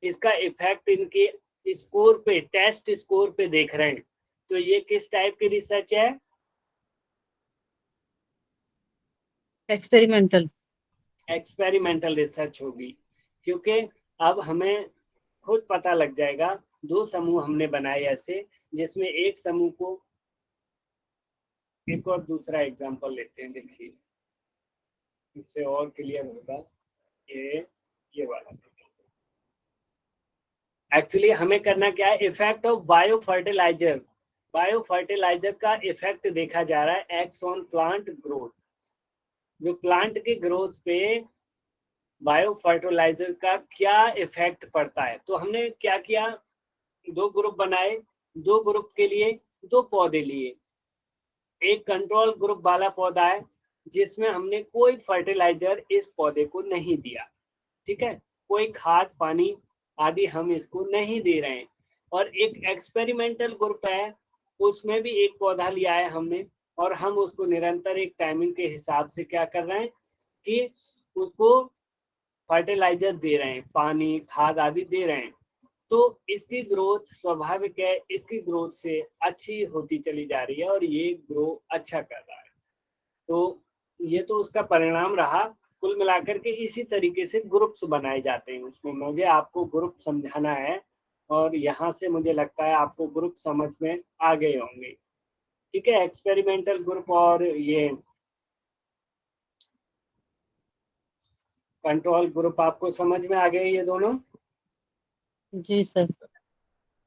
इसका इफेक्ट इनके स्कोर पे, टेस्ट स्कोर पे देख रहे हैं। तो ये किस टाइप की रिसर्च है? एक्सपेरिमेंटल। एक्सपेरिमेंटल रिसर्च होगी, क्योंकि अब हमें खुद पता लग जाएगा। 2 समूह हमने बनाए ऐसे, जिसमें एक समूह को, एक और दूसरा एग्जांपल लेते हैं, देखिए इससे और क्लियर होगा। ये वाला एक्चुअली हमें करना क्या है, effect of bio fertilizer, bio fertilizer का इफेक्ट देखा जा रहा है एक्स ऑन प्लांट ग्रोथ। जो प्लांट की ग्रोथ पे बायो फर्टिलाइजर का क्या इफेक्ट पड़ता है। तो हमने क्या किया, 2 ग्रुप बनाए, 2 ग्रुप के लिए 2 पौधे लिए। एक कंट्रोल ग्रुप वाला पौधा है जिसमें हमने कोई फर्टिलाइजर इस पौधे को नहीं दिया, ठीक है, कोई खाद पानी आदि हम इसको नहीं दे रहे हैं। और एक एक्सपेरिमेंटल ग्रुप है, उसमें भी एक पौधा लिया है हमने, और हम उसको निरंतर एक टाइमिंग के हिसाब से क्या कर रहे हैं कि उसको फर्टिलाइजर दे रहे हैं, पानी खाद आदि दे रहे हैं। तो इसकी ग्रोथ स्वाभाविक है, इसकी ग्रोथ से अच्छी होती चली जा रही है और ये ग्रो अच्छा कर रहा है। तो ये तो उसका परिणाम रहा। कुल मिलाकर के इसी तरीके से ग्रुप्स बनाए जाते हैं। उसमें मुझे आपको ग्रुप समझाना है और यहाँ से मुझे लगता है आपको ग्रुप समझ में आ गए होंगे, ठीक है। एक्सपेरिमेंटल ग्रुप और ये कंट्रोल ग्रुप आपको समझ में आ गए ये दोनों? जी सर।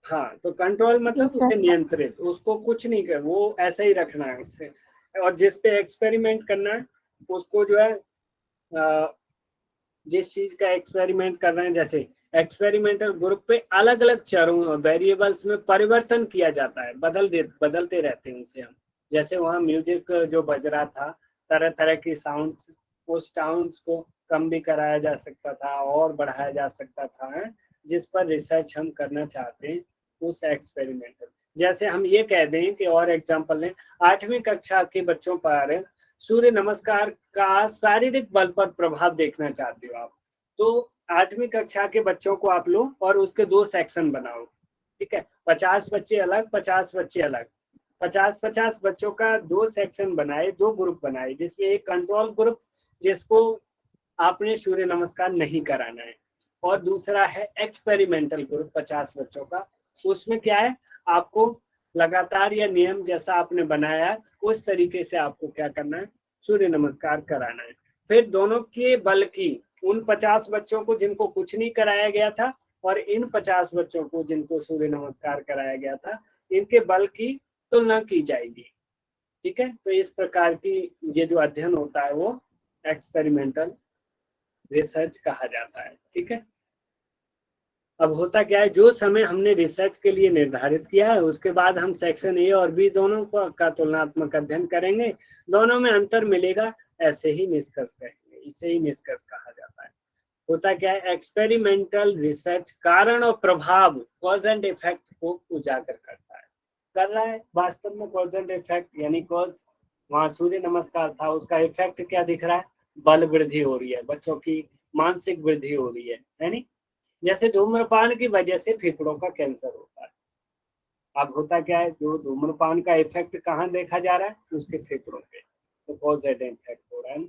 हाँ, तो कंट्रोल मतलब उसे नियंत्रित, उसको कुछ नहीं कर, वो ऐसा ही रखना है उससे। और जिस पे एक्सपेरिमेंट करना है उसको जो है जिस चीज का एक्सपेरिमेंट कर रहे हैं, जैसे एक्सपेरिमेंटल ग्रुप पे अलग अलग चरों और वेरिएबल्स में परिवर्तन किया जाता है, बदलते रहते हैं उसे हम। जैसे वहाँ म्यूजिक जो बज रहा था, तरह तरह की साउंड्स, उस साउंड्स को कम भी कराया जा सकता था और बढ़ाया जा सकता था, है? जिस पर रिसर्च हम करना चाहते हैं उस एक्सपेरिमेंटल। जैसे हम ये कह दें कि, और एग्जांपल लें, 8वीं कक्षा के बच्चों पर सूर्य नमस्कार का शारीरिक बल पर प्रभाव देखना चाहते हो आप, तो 8वीं कक्षा के बच्चों को आप लो और उसके 2 सेक्शन बनाओ, ठीक है, 50 बच्चे अलग, 50 बच्चे अलग, 50-50 बच्चों का 2 सेक्शन बनाए, 2 ग्रुप बनाए, जिसमें एक कंट्रोल ग्रुप जिसको आपने सूर्य नमस्कार नहीं कराना है, और दूसरा है एक्सपेरिमेंटल ग्रुप 50 बच्चों का। उसमें क्या है, आपको लगातार या नियम जैसा आपने बनाया उस तरीके से आपको क्या करना है, सूर्य नमस्कार कराना है। फिर दोनों के बल की, उन 50 बच्चों को जिनको कुछ नहीं कराया गया था और इन 50 बच्चों को जिनको सूर्य नमस्कार कराया गया था, इनके बल की तुलना की जाएगी, ठीक है। तो इस प्रकार की ये जो अध्ययन होता है वो एक्सपेरिमेंटल रिसर्च कहा जाता है, ठीक है। अब होता क्या है, जो समय हमने रिसर्च के लिए निर्धारित किया है उसके बाद हम सेक्शन ए और बी दोनों का तुलनात्मक अध्ययन करेंगे, दोनों में अंतर मिलेगा, ऐसे ही निष्कर्ष करेंगे, इसे ही निष्कर्ष कहा जाता है। होता क्या है, एक्सपेरिमेंटल रिसर्च कारण और प्रभाव, कॉज एंड इफेक्ट को उजागर करता है, कर रहा है वास्तव में कॉज एंड इफेक्ट, यानी कॉज वहां सूर्य नमस्कार था, उसका इफेक्ट क्या दिख रहा है, बल वृद्धि हो रही है, बच्चों की मानसिक वृद्धि हो रही है नहीं? जैसे धूम्रपान की वजह से फेफड़ों का कैंसर होता है। अब होता क्या है, जो धूम्रपान का इफेक्ट कहाँ देखा जा रहा है, उसके फेफड़ों पे, तो कॉज एंड इफेक्ट हो रहा है।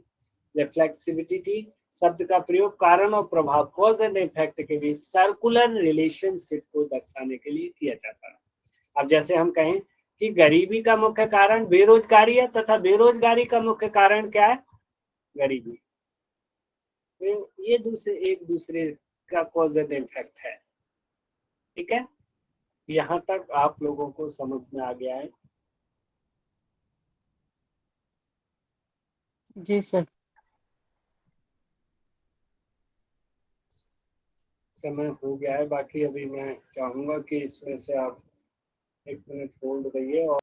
रिफ्लेक्सिविटी शब्द का प्रयोग कारण और प्रभाव, कॉज एंड इफेक्ट के बीच सर्कुलर रिलेशनशिप को दर्शाने के लिए किया जाता है। अब जैसे हम कहें कि गरीबी का मुख्य कारण बेरोजगारी है तथा बेरोजगारी का मुख्य कारण क्या है, गरीबी, तो ये एक दूसरे का कॉज एंड इफेक्ट है, ठीक है। यहाँ तक आप लोगों को समझ में आ गया है? जी सर। समय हो गया है, बाकी अभी मैं चाहूंगा कि इसमें से आप 1 मिनट होल्ड करिए और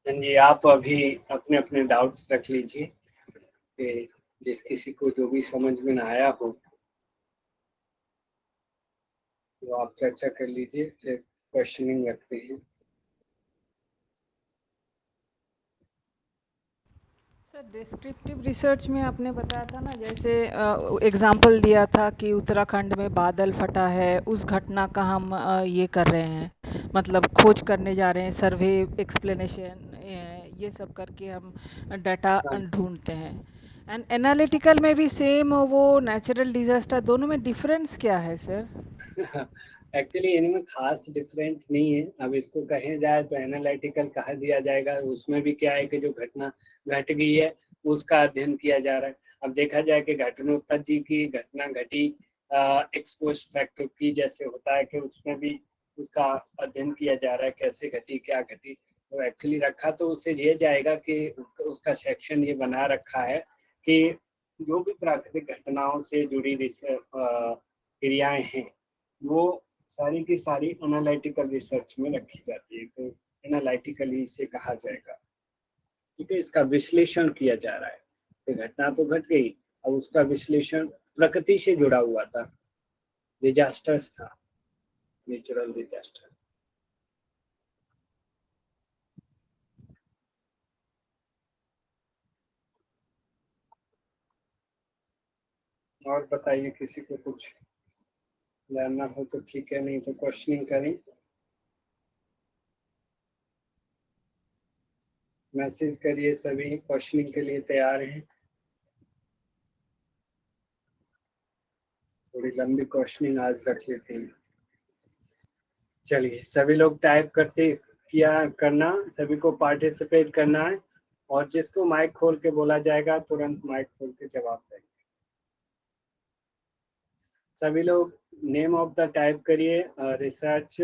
जी आप अभी अपने अपने डाउट्स रख लीजिए कि जिस किसी को जो भी समझ में ना आया हो तो आप चर्चा कर लीजिए, फिर क्वेश्चनिंग रखते हैं। सर डिस्क्रिप्टिव रिसर्च में आपने बताया था ना, जैसे एग्जाम्पल दिया था कि उत्तराखंड में बादल फटा है, उस घटना का हम ये कर रहे हैं, मतलब खोज करने जा रहे हैं, सर्वे एक्सप्लेनेशन ये सब करके हम डाटा ढूंढते हैं। एंड एनालिटिकल में भी सेम, वो नेचुरल डिजास्टर, दोनों में डिफरेंस क्या है सर? एक्चुअली इनमें खास डिफरेंट नहीं है। अब इसको कहे जाए तो एनालिटिकल कहा दिया जाएगा, उसमें भी क्या है कि जो घटना घट गई है उसका अध्ययन किया जा रहा है। अब देखा जाए कि घटनोत्कच जी की घटना घटी एक्सपोस्ट फैक्टर की, जैसे होता है कि उसमें भी उसका अध्ययन किया जा रहा है, कैसे घटी क्या घटी। तो एक्चुअली रखा तो उससे ये जाएगा कि उसका सेक्शन ये बना रखा है कि जो भी प्राकृतिक घटनाओं से जुड़ी क्रियाएं हैं वो सारी की सारी एनालिटिकल रिसर्च में रखी जाती है, तो एनालिटिकली इसे कहा जाएगा। ठीक है, इसका विश्लेषण किया जा रहा है कि घटना तो घट गई, अब उसका विश्लेषण प्रकृति से जुड़ा हुआ था, डिजास्टर्स था, नेचुरल डिजास्टर। और बताइए, किसी को कुछ जानना हो तो ठीक है, नहीं तो क्वेश्चनिंग करें। मैसेज करिए, सभी क्वेश्चनिंग के लिए तैयार हैं। थोड़ी लंबी क्वेश्चनिंग आज रख लेते हैं। चलिए, सभी लोग टाइप करते किया करना, सभी को पार्टिसिपेट करना है, और जिसको माइक खोल के बोला जाएगा तुरंत माइक खोल के जवाब देंगे। सभी लोग नेम ऑफ द टाइप करिए, research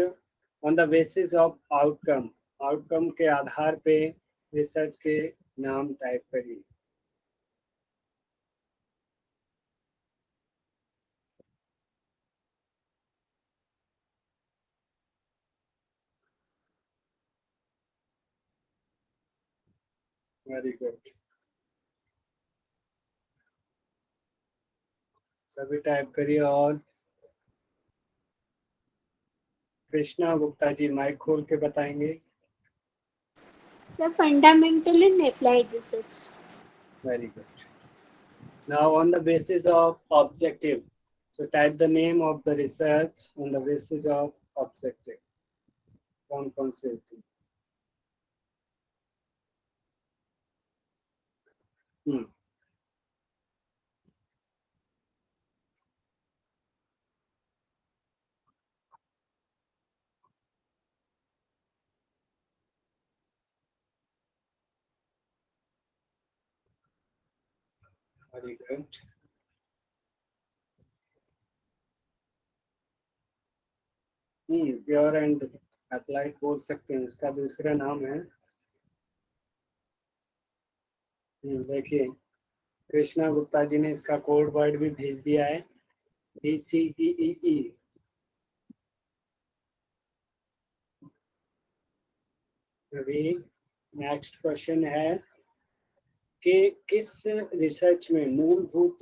on the basis of outcome, outcome के आधार पे रिसर्च के नाम टाइप करिए। वेरी गुड, सभी टाइप करिए। और कृष्णा गुप्ता जी माइक खोल के बताएंगे। Sir, fundamental and applied research. Very good. Now on the basis of objective, so type the name of the research on the basis of objective. कौन से होती? Very good. Pure and applied बोल सकते हैं, उसका दूसरा नाम है। देखिए, कृष्णा गुप्ता जी ने इसका कोड वर्ड भी भेज दिया है, DCEEE। अभी नेक्स्ट क्वेश्चन है कि किस रिसर्च में मूलभूत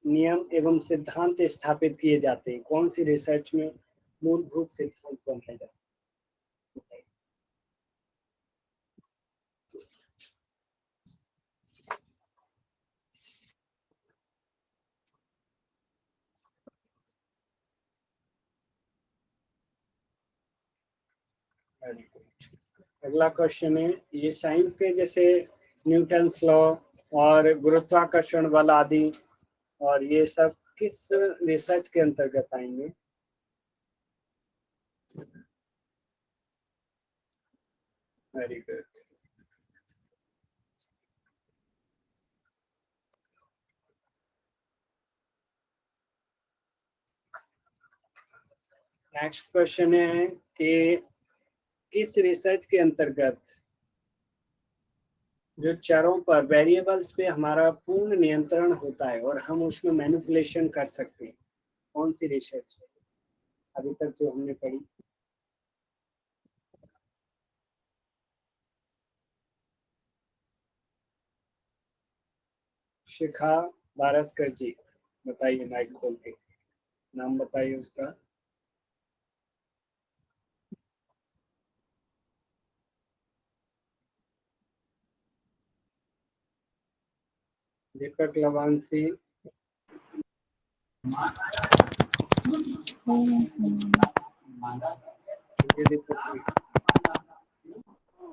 नियम एवं सिद्धांत स्थापित किए जाते हैं? कौन सी रिसर्च में मूलभूत सिद्धांत बनाए जाते हैं? Very good. अगला क्वेश्चन है, ये साइंस के जैसे न्यूटन्स लॉ और गुरुत्वाकर्षण बल आदि और ये सब किस रिसर्च के अंतर्गत आएंगे? Very good. नेक्स्ट क्वेश्चन है कि किस रिसर्च के अंतर्गत जो चरों पर, वेरिएबल्स पे हमारा पूर्ण नियंत्रण होता है और हम उसमें मैनिपुलेशन कर सकते हैं, कौन सी रिसर्च है अभी तक जो हमने पढ़ी? शिखा बारसकर जी, बताइए माइक खोल के, नाम बताइए उसका। दीपक लवांसी,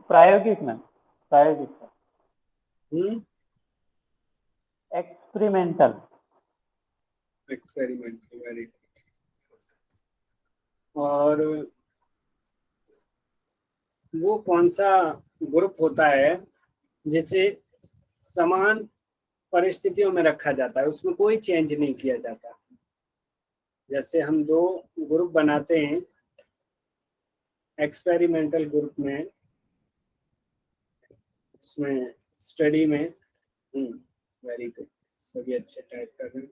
प्रायोगिक में, प्रायोगिक एक्सपेरिमेंटल। Experimental, very good. और वो कौन सा ग्रुप होता है जिसे समान परिस्थितियों में रखा जाता है, उसमें कोई चेंज नहीं किया जाता? जैसे हम दो ग्रुप बनाते हैं एक्सपेरिमेंटल ग्रुप में, उसमें स्टडी में। वेरी गुड, सभी अच्छे टाइप कर रहे हैं।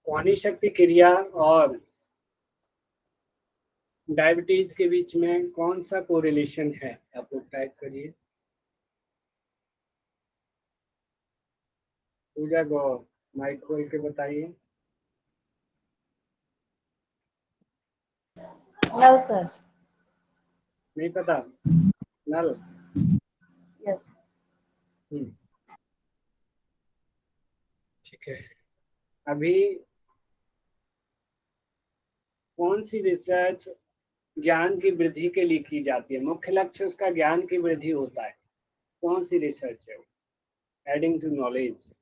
कौनी शक्ति क्रिया और डायबिटीज के बीच में कौन सा कोरिलेशन है, आप लोग टाइप करिए। पूजा गौर, माइक खोल के बताइए। नल सर। नहीं पता? नल। यस। ठीक है। अभी कौन सी रिसर्च ज्ञान की वृद्धि के लिए की जाती है, मुख्य लक्ष्य उसका ज्ञान की वृद्धि होता है, कौन सी रिसर्च है वो? Adding to knowledge.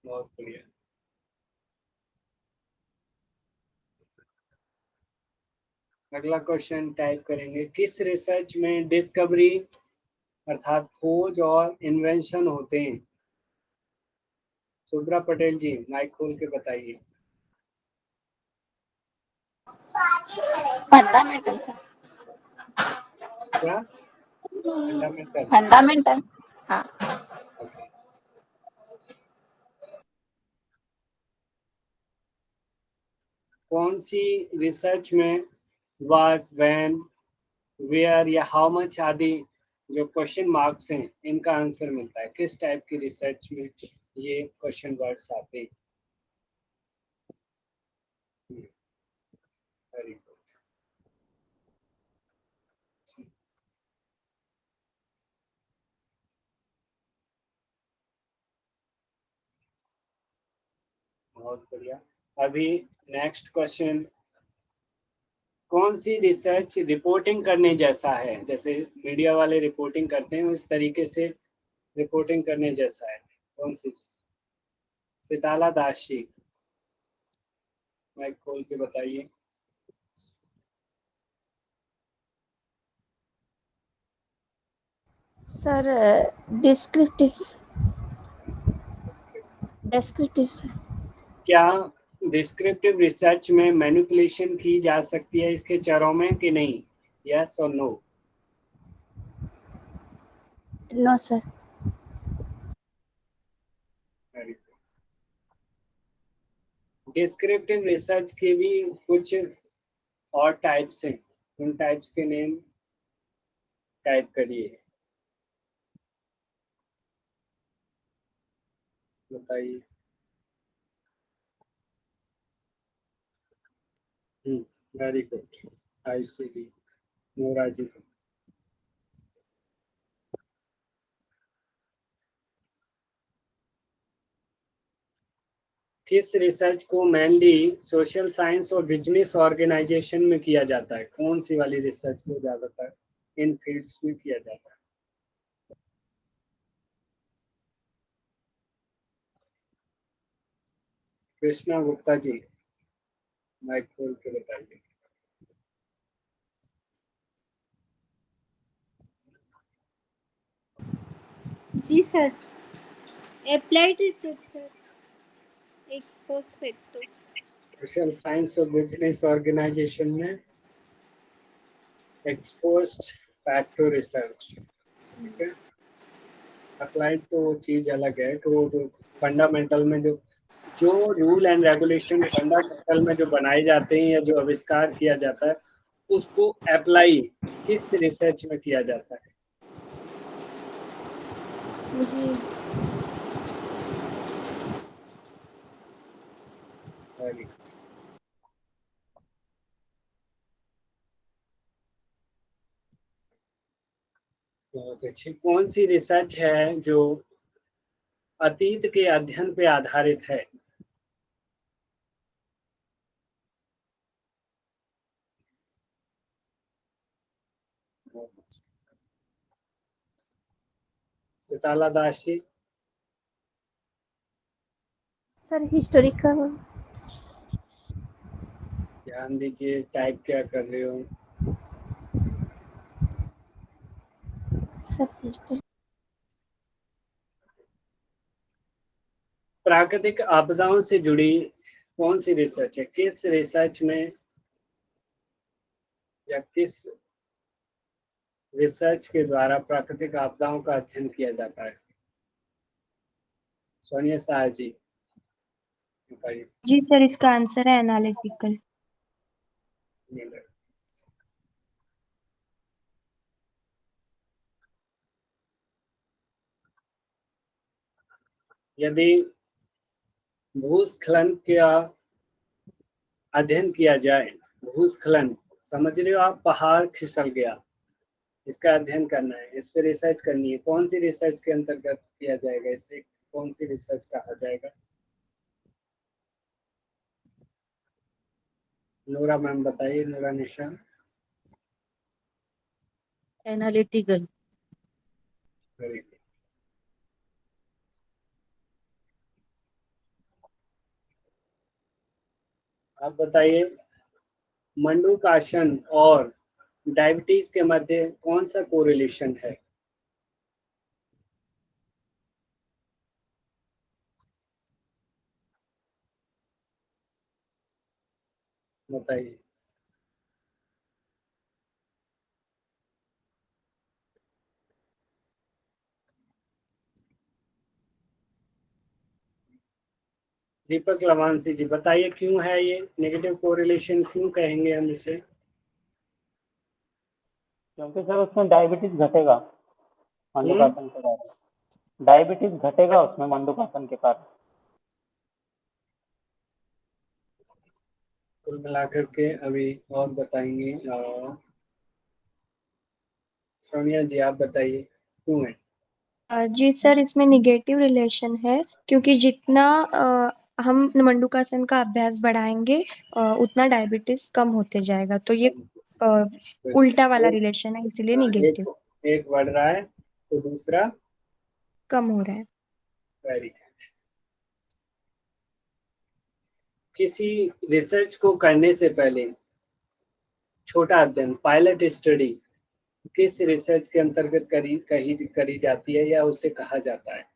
बहुत बढ़िया। अगला क्वेश्चन टाइप करेंगे, किस रिसर्च में डिस्कवरी अर्थात खोज और इन्वेंशन होते हैं? सुब्रा पटेल जी, माइक खोल के बताइए। Fundamental sir. क्या फंडामेंटल? फंडामेंटल। हाँ। कौन सी रिसर्च में व्हाट, व्हेन, वेयर या हाउ मच आदि जो क्वेश्चन मार्क्स हैं इनका आंसर मिलता है, किस टाइप की रिसर्च में ये क्वेश्चन वर्ड्स आते हैं? Very good. बहुत बढ़िया। अभी नेक्स्ट क्वेश्चन, कौन सी रिसर्च रिपोर्टिंग करने जैसा है, जैसे मीडिया वाले रिपोर्टिंग करते हैं उस तरीके से रिपोर्टिंग करने जैसा है, कौन सी? सिताला दास जी, माइक खोल के बताइए। Sir descriptive descriptive sir. क्या डिस्क्रिप्टिव रिसर्च में मैनिपुलेशन की जा सकती है इसके चरों में कि नहीं? यस और no? No sir. Descriptive research के भी कुछ और टाइप्स हैं, उन टाइप्स के नेम टाइप करिए, बताइए। वेरी गुड आयुषी जी, नोरा जी। किस रिसर्च को मेनली सोशल साइंस और बिजनेस ऑर्गेनाइजेशन में किया जाता है, कौन सी वाली रिसर्च को ज्यादातर इन फील्ड्स में किया जाता है? कृष्णा गुप्ता जी, माइक खोल के बताइए। जी sir, applied research sir, expose factor. Social science और बिजनेस ऑर्गेनाइजेशन में एक्सपोज्ड फैक्टर रिसर्च, ठीक है। अप्लाइड तो चीज अलग है, तो जो फंडामेंटल में जो जो रूल एंड रेगुलेशन फंडामेंटल में जो बनाए जाते हैं या जो आविष्कार किया जाता है उसको अप्लाई किस रिसर्च में किया जाता है? जी बहुत अच्छी। कौन सी रिसर्च है जो अतीत के अध्ययन पे आधारित है? सिताला दास जी, सर हिस्टोरिकल। ध्यान दीजिए, टाइप क्या कर रहे हो? Sir history. प्राकृतिक आपदाओं से जुड़ी कौन सी रिसर्च है, किस रिसर्च में या किस रिसर्च के द्वारा प्राकृतिक आपदाओं का अध्ययन किया जाता है? सोनिया शाह जी बताइए। जी सर, इसका आंसर है एनालिटिकल। यदि भूस्खलन का अध्ययन किया जाए, भूस्खलन समझ रहे हो आप, पहाड़ खिसक गया, इसका अध्ययन करना है, इस पे रिसर्च करनी है, कौन सी रिसर्च के अंतर्गत किया जाएगा, इसे कौन सी रिसर्च कहा जाएगा? नूरा मैम बताइए, नूरा निशा। एनालिटिकल। Very good. आप बताइए, मंडूकासन और डायबिटीज के मध्य कौन सा कोरिलेशन है? बताइए। दीपक लवांसी जी बताइए, क्यों है ये नेगेटिव कोरिलेशन, क्यों कहेंगे हम इसे? क्योंकि सर उसमें डायबिटीज घटेगा मंडूकासन के कारण। डायबिटीज घटेगा उसमें मंडूकासन के कारण। कुल मिलाकर के अभी और बताएंगे। सोनिया जी आप बताइए, क्यों है? जी सर, इसमें निगेटिव रिलेशन है, क्योंकि जितना हम मंडूकासन का अभ्यास बढ़ाएंगे उतना डायबिटीज कम होते जाएगा, तो ये उल्टा वाला रिलेशन है, इसीलिए निगेटिव। एक बढ़ रहा है तो दूसरा कम हो रहा है। Very good. किसी रिसर्च को करने से पहले छोटा अध्ययन, पायलट स्टडी, किस रिसर्च के अंतर्गत करी जाती है या उसे कहा जाता है?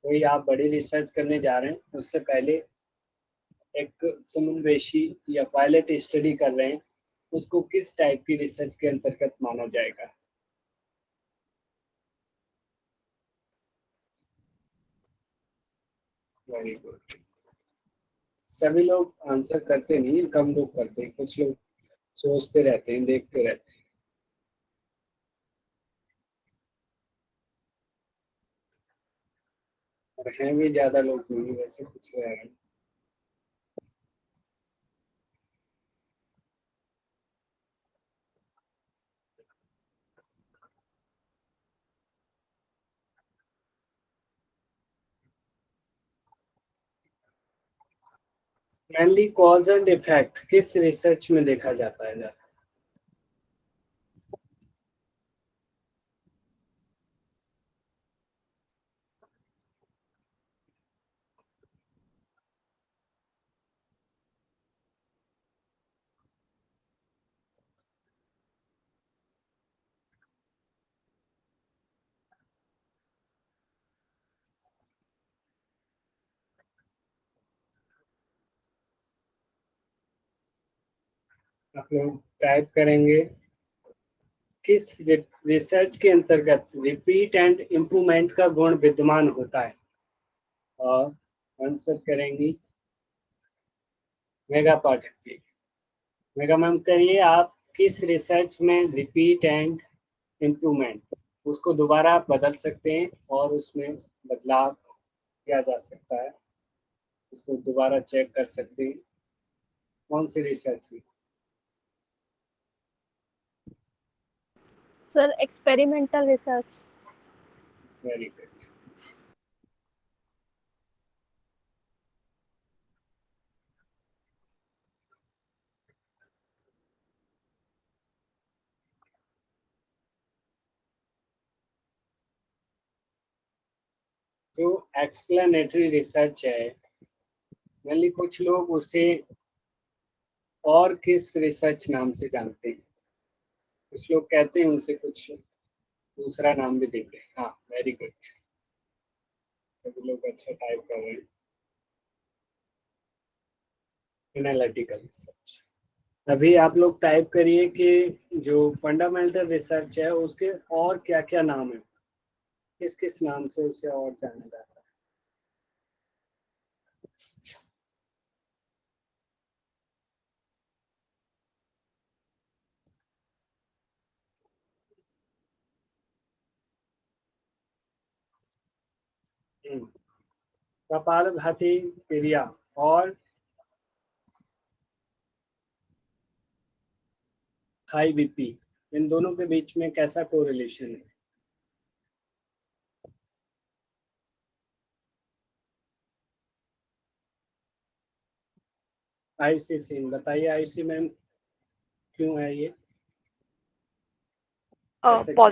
कोई आप बड़ी रिसर्च करने जा रहे हैं, उससे पहले एक समुन्वेशी या पायलट स्टडी कर रहे हैं, उसको किस टाइप की रिसर्च के अंतर्गत माना जाएगा? Very good. सभी लोग आंसर करते नहीं, कम लोग करते हैं, कुछ लोग सोचते रहते हैं, देखते रहते हैं। और हैं भी ज्यादा लोग नहीं, वैसे कुछ रह रहे हैं। मेनली कॉज एंड इफेक्ट किस रिसर्च में देखा जाता है ज्यादा? आप लोग टाइप करेंगे, किस रिसर्च के अंतर्गत रिपीट एंड इम्प्रूवमेंट का गुण विद्यमान होता है? और आंसर करेंगी mega Pathak ji. Mega ma'am करिए, आप किस रिसर्च में रिपीट एंड इम्प्रूवमेंट, उसको दोबारा आप बदल सकते हैं और उसमें बदलाव किया जा सकता है, उसको दोबारा चेक कर सकते हैं, कौन सी रिसर्च में? Sir experimental research. Very good. जो एक्सप्लेनेटरी रिसर्च है, मेनली कुछ लोग उसे और किस रिसर्च नाम से जानते हैं? कुछ लोग कहते हैं उनसे कुछ दूसरा नाम भी देते हैं। हाँ वेरी गुड, सभी लोग अच्छा टाइप कर रहे हैं। Analytical research. अभी आप लोग टाइप करिए कि जो फंडामेंटल रिसर्च है उसके और क्या क्या नाम है, किस किस नाम से उसे और जाना जाता है। कपालभाति क्रिया और हाई बीपी, इन दोनों के बीच में कैसा कोरिलेशन है? आयुषी सिंह बताइए, आयुषी मैम क्यों है ये? ऐसे क्यों?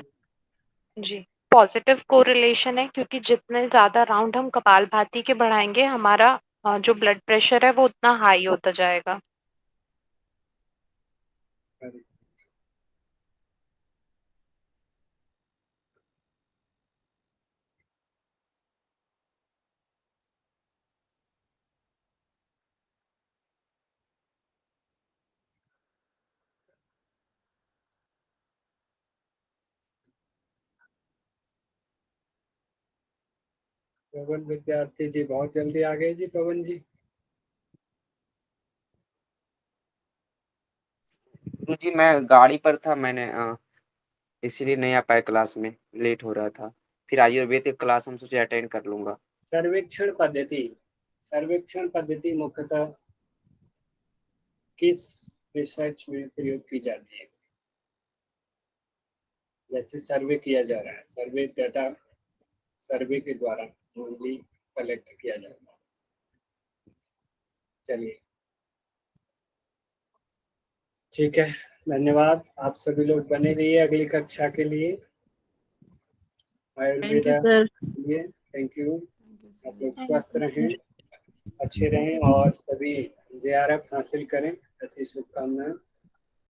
जी, पॉजिटिव कोरिलेशन है क्योंकि जितने ज़्यादा राउंड हम कपालभाति के बढ़ाएँगे हमारा जो ब्लड प्रेशर है वो उतना हाई होता जाएगा। पवन विद्यार्थी जी बहुत जल्दी आ गए जी, पवन जी। जी मैं गाड़ी पर था, मैंने इसीलिए नहीं आ पाया, क्लास में लेट हो रहा था। फिर आयुर्वेद की क्लास हम सोचे अटेंड कर लूंगा। सर्वेक्षण पद्धति मुख्यतः किस रिसर्च में प्रयोग की जाती है? जैसे सर्वे किया जा रहा है, सर्वे डाटा सर्वे के द्वारा ओनली कलेक्ट किया जाता है। चलिए ठीक है, धन्यवाद। आप सभी लोग बने रहिए अगली कक्षा के लिए थैंक यू आयुर्वेदा सर। के लिए। Thank you. आप लोग थैंक स्वस्थ यू रहें, सर। अच्छे रहें और सभी JRF हासिल करें, ऐसी शुभकामनाएं।